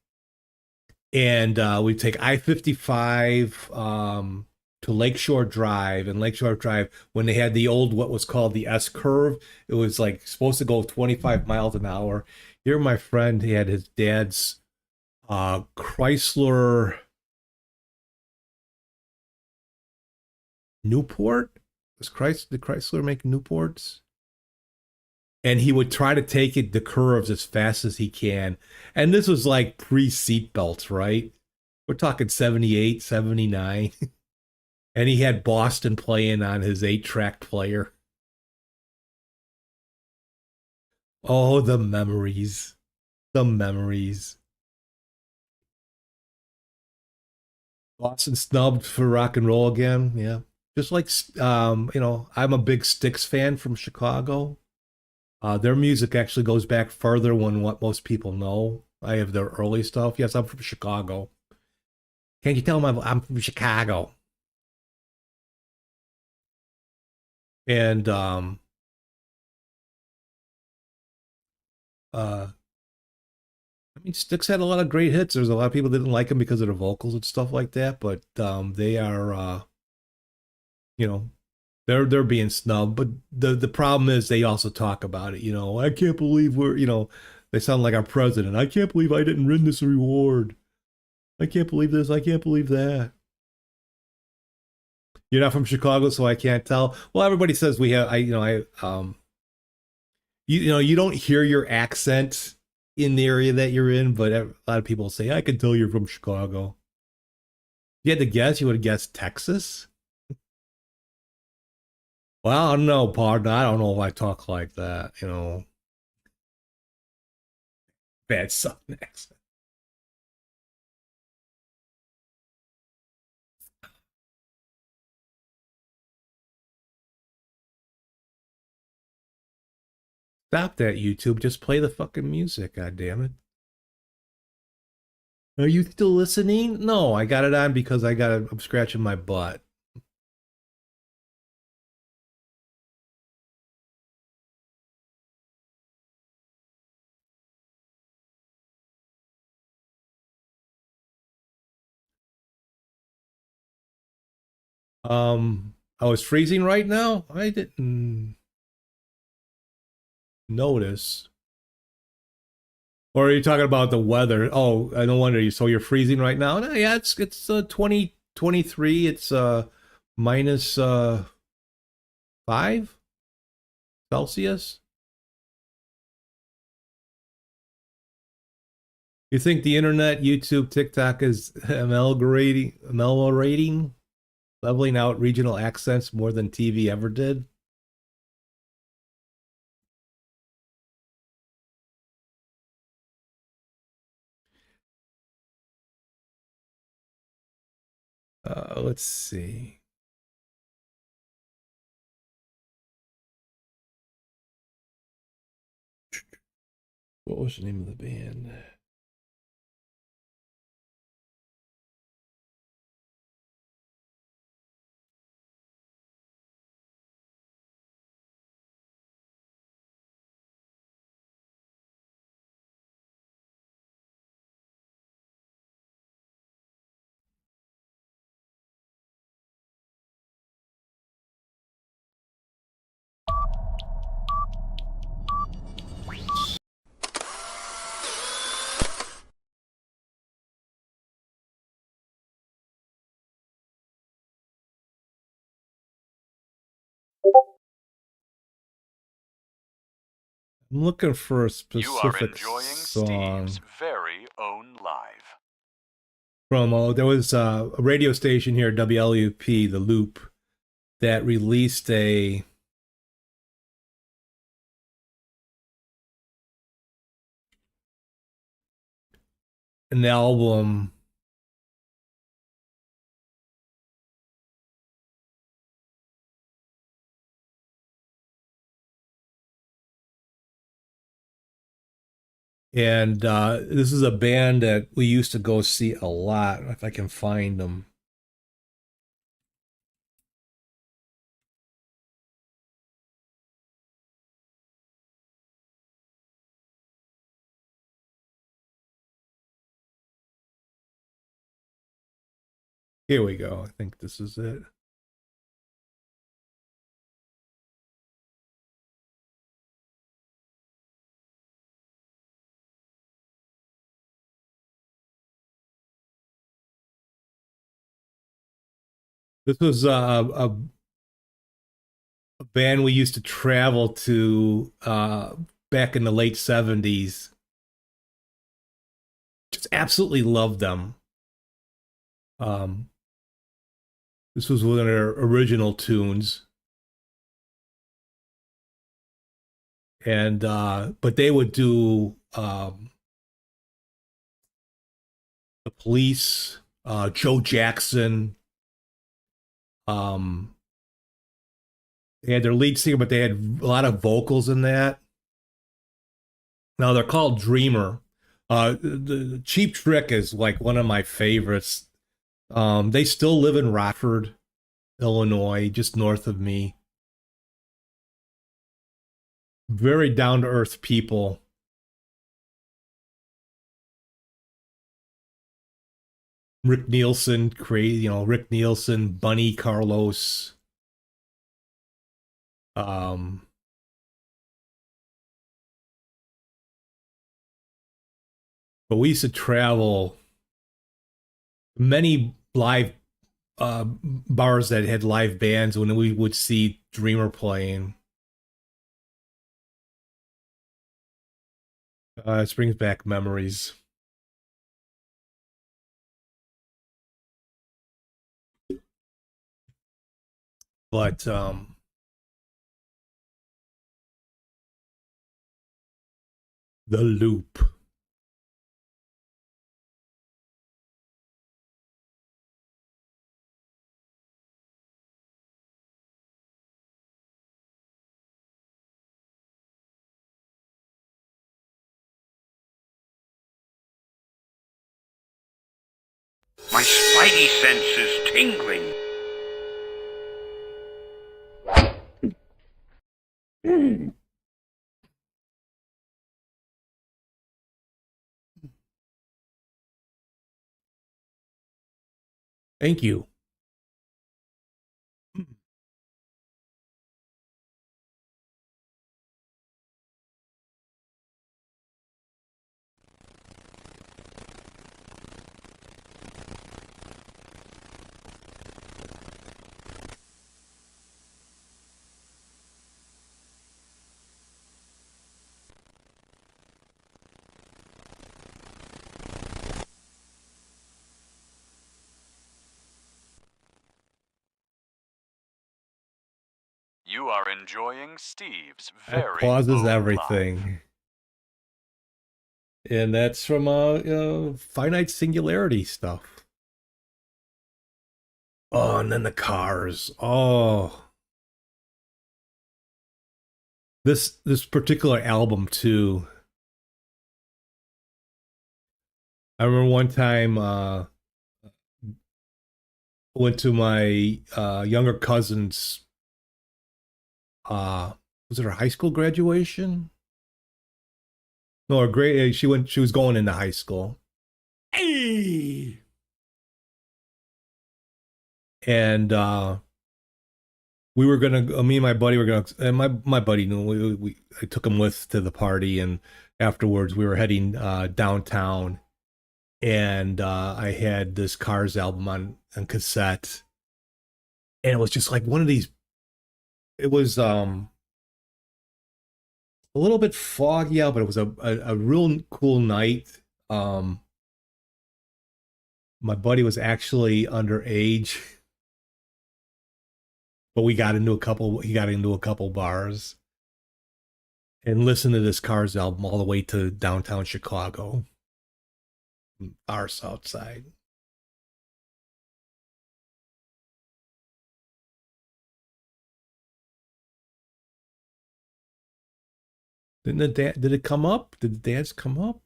And we'd take I-55 to Lakeshore Drive. And Lakeshore Drive, when they had the old, what was called the S-curve, it was like supposed to go 25 miles an hour. Here, my friend, he had his dad's Chrysler Newport. Did Chrysler make Newports? And he would try to take it the curves as fast as he can. And this was like pre-seatbelts, right? We're talking 78, 79. And he had Boston playing on his 8-track player. Oh, the memories. The memories. Boston snubbed for rock and roll again. Yeah. Just like, I'm a big Styx fan from Chicago. Their music actually goes back further than what most people know. I have their early stuff. Yes, I'm from Chicago. Can't you tell them I'm from Chicago? And Styx had a lot of great hits. There's a lot of people that didn't like them because of their vocals and stuff like that, but they are, they're being snubbed. But the problem is they also talk about it. I can't believe they sound like our president. I can't believe I didn't win this award. I can't believe this. I can't believe that. You're not from Chicago, so I can't tell. Well, everybody says we have. You don't hear your accent in the area that you're in, but a lot of people say I can tell you're from Chicago. If you had to guess, you would have guessed Texas. Well, I don't know, partner. I don't know if I talk like that. Bad Southern accent. Stop that, YouTube. Just play the fucking music, god damn it. Are you still listening? No, I got it on because I'm scratching my butt. I was freezing right now. I didn't notice. Or are you talking about the weather? Oh, no wonder. So you're freezing right now? No, yeah, it's 2023. It's minus 5 Celsius. You think the internet, YouTube, TikTok is ameliorating, leveling out regional accents more than TV ever did? Let's see. What was the name of the band? I'm looking for a specific You are enjoying song Steve's very own live. from there was a radio station here, WLUP, the Loop, that released an album. And this is a band that we used to go see a lot, if I can find them. Here we go. I think this is it. This was a band we used to travel to back in the late 70s. Just absolutely loved them. This was one of their original tunes. And but they would do the Police, Joe Jackson. They had their lead singer, but they had a lot of vocals in that. Now they're called Dreamer. The Cheap Trick is like one of my favorites. They still live in Rockford, Illinois, just north of me. Very down to earth people. Rick Nielsen, crazy, Rick Nielsen, Bunny Carlos. But we used to travel many live bars that had live bands when we would see Dreamer playing. This brings back memories. But the Loop. My spidey sense is tingling. Thank you. You are enjoying Steve's That very pauses own everything. life. And that's from finite singularity stuff. Oh, and then the Cars. Oh. This particular album too. I remember one time went to my younger cousin's was it her high school graduation? No, her grade. She was going into high school. Hey! And we were gonna. Me and my buddy were gonna. And my buddy knew. I took him with to the party, and afterwards we were heading downtown, and I had this Cars album on cassette, and it was just like one of these. It was a little bit foggy out, but it was a real cool night. My buddy was actually underage, but we got into a couple. He got into a couple bars and listened to this Cars album all the way to downtown Chicago, our south side. Didn't the dad? Did it come up? Did the dads come up?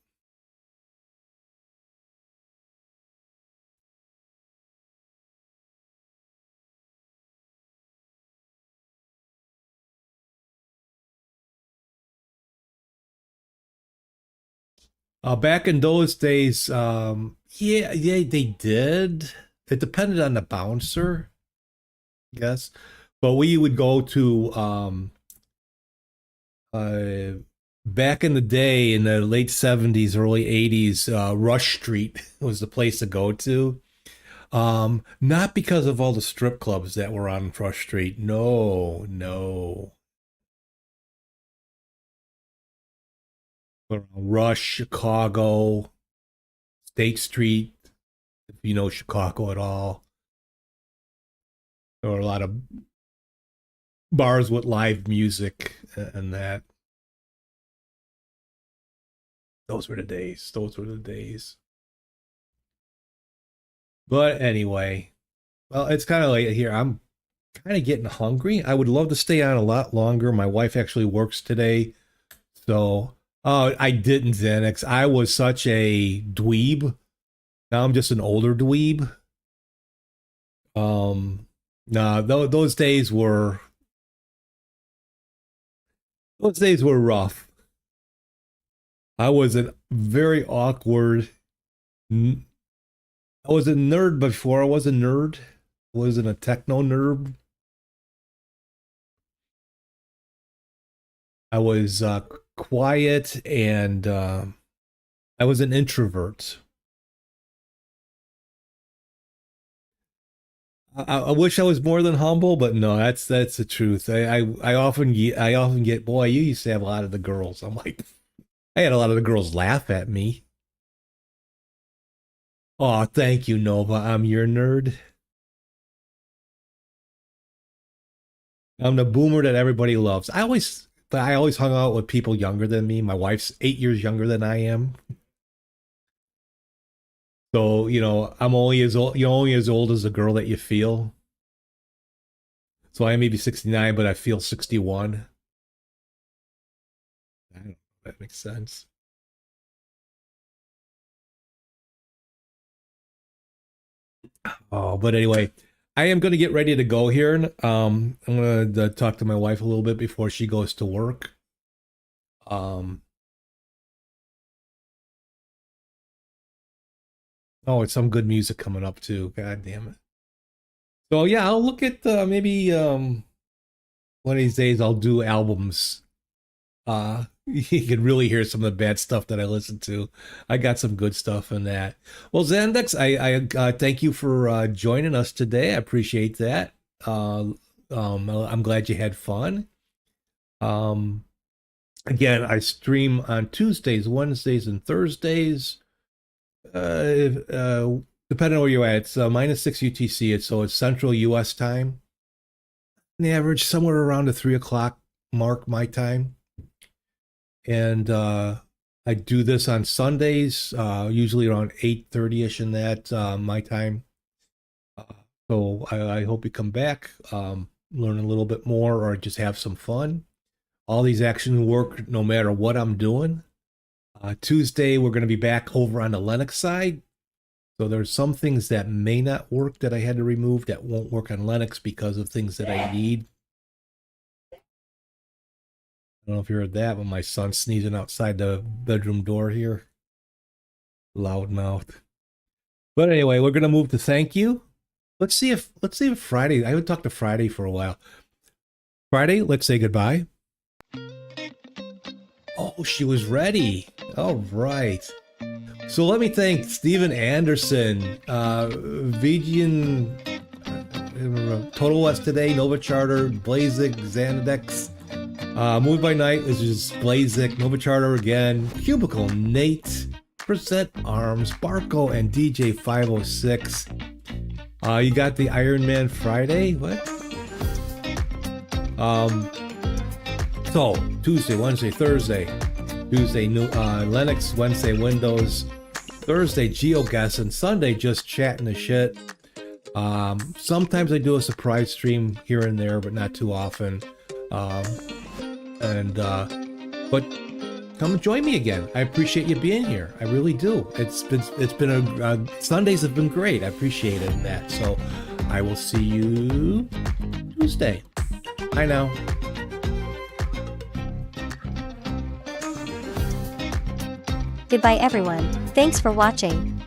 Back in those days, yeah, they did. It depended on the bouncer, I guess. But we would go to back in the day in the late 70s, early 80s, Rush Street was the place to go to. Not because of all the strip clubs that were on Rush Street. No, no. Rush, Chicago, State Street, if you know Chicago at all. There were a lot of bars with live music and that. Those were the days. Those were the days. But anyway, well, it's kind of late here. I'm kind of getting hungry. I would love to stay on a lot longer. My wife actually works today. So, oh, I didn't, Xanax. I was such a dweeb. Now I'm just an older dweeb. No, those days were rough. I was a very awkward. I was a nerd before I was a nerd. I wasn't a techno nerd. I was quiet and I was an introvert. I wish I was more than humble, but no, that's the truth. I often get, boy, you used to have a lot of the girls. I'm like, I had a lot of the girls laugh at me. Oh, thank you, Nova. I'm your nerd. I'm the boomer that everybody loves. I always hung out with people younger than me. My wife's 8 years younger than I am. So, you know, I'm only as old, you're only as old as the girl that you feel. So I may be 69, but I feel 61. I don't know if that makes sense. Oh, but anyway, I am going to get ready to go here. I'm going to talk to my wife a little bit before she goes to work. Oh, it's some good music coming up too. God damn it. So yeah, I'll look at maybe one of these days I'll do albums. You can really hear some of the bad stuff that I listen to. I got some good stuff in that. Well, Zandex, I thank you for joining us today. I appreciate that. I'm glad you had fun. Again, I stream on Tuesdays, Wednesdays, and Thursdays. Depending on where you're at, it's -6 UTC. It's Central US time. On the average, somewhere around the 3 o'clock mark my time. And I do this on Sundays, usually around 8:30ish in that my time. So I hope you come back, learn a little bit more, or just have some fun. All these actions work no matter what I'm doing. Tuesday, we're going to be back over on the Linux side. So there's some things that may not work that I had to remove that won't work on Linux because of things that I need. I don't know if you heard that, but my son's sneezing outside the bedroom door here. Loud mouth. But anyway, we're going to move to thank you. Let's see if Friday, I haven't talked to Friday for a while. Friday, let's say goodbye. Oh, she was ready. All right. So let me thank Steven Anderson, Vegan, Total West Today, Nova Charter, Blazik, Xanadex, Movie by Night, which is Blazik, Nova Charter again, Cubicle Nate, Present Arms, Barco, and DJ 506. You got the Iron Man Friday. What? So Tuesday, Wednesday, Thursday. Tuesday, Linux. Wednesday, Windows. Thursday, GeoGuess, and Sunday, just chatting the shit. Sometimes I do a surprise stream here and there, but not too often. But come join me again. I appreciate you being here. I really do. It's been Sundays have been great. I appreciated that. So I will see you Tuesday. Bye now. Goodbye everyone. Thanks for watching.